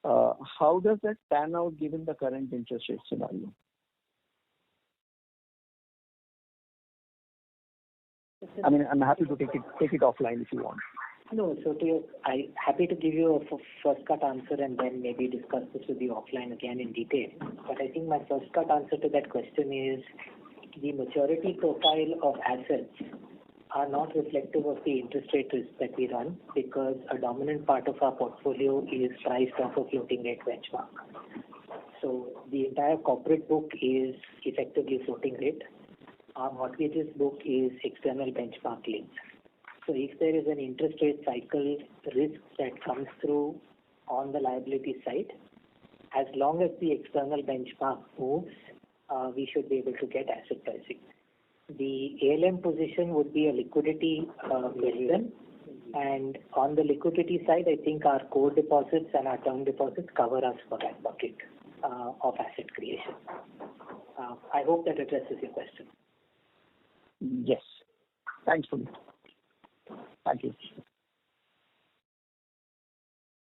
How does that pan out given the current interest rate scenario? I mean, I'm happy to take it offline if you want. No, so I'm happy to give you a first cut answer and then maybe discuss this with you offline again in detail. But I think my first cut answer to that question is the maturity profile of assets are not reflective of the interest rate risk that we run because a dominant part of our portfolio is priced off a floating rate benchmark. So the entire corporate book is effectively floating rate. Our mortgages book is external benchmark linked. So if there is an interest rate cycle risk that comes through on the liability side, as long as the external benchmark moves, we should be able to get asset pricing. The ALM position would be a liquidity question, and on the liquidity side, I think our core deposits and our term deposits cover us for that bucket of asset creation. I hope that addresses your question. Yes. Thanks for it. Thank you.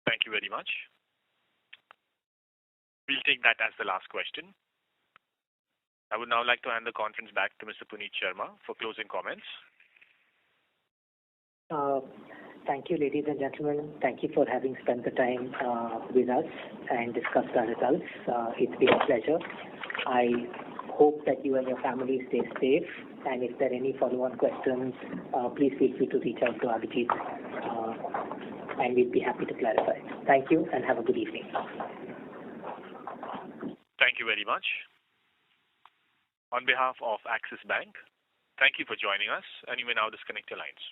Thank you very much. We'll take that as the last question. I would now like to hand the conference back to Mr. Puneet Sharma for closing comments. Thank you, ladies and gentlemen. Thank you for having spent the time with us and discussed our results. It's been a pleasure. I hope that you and your family stay safe. And if there are any follow-on questions, please feel free to reach out to Abhijit, and we'd be happy to clarify. Thank you and have a good evening. Thank you very much. On behalf of Axis Bank, thank you for joining us, and you may now disconnect your lines.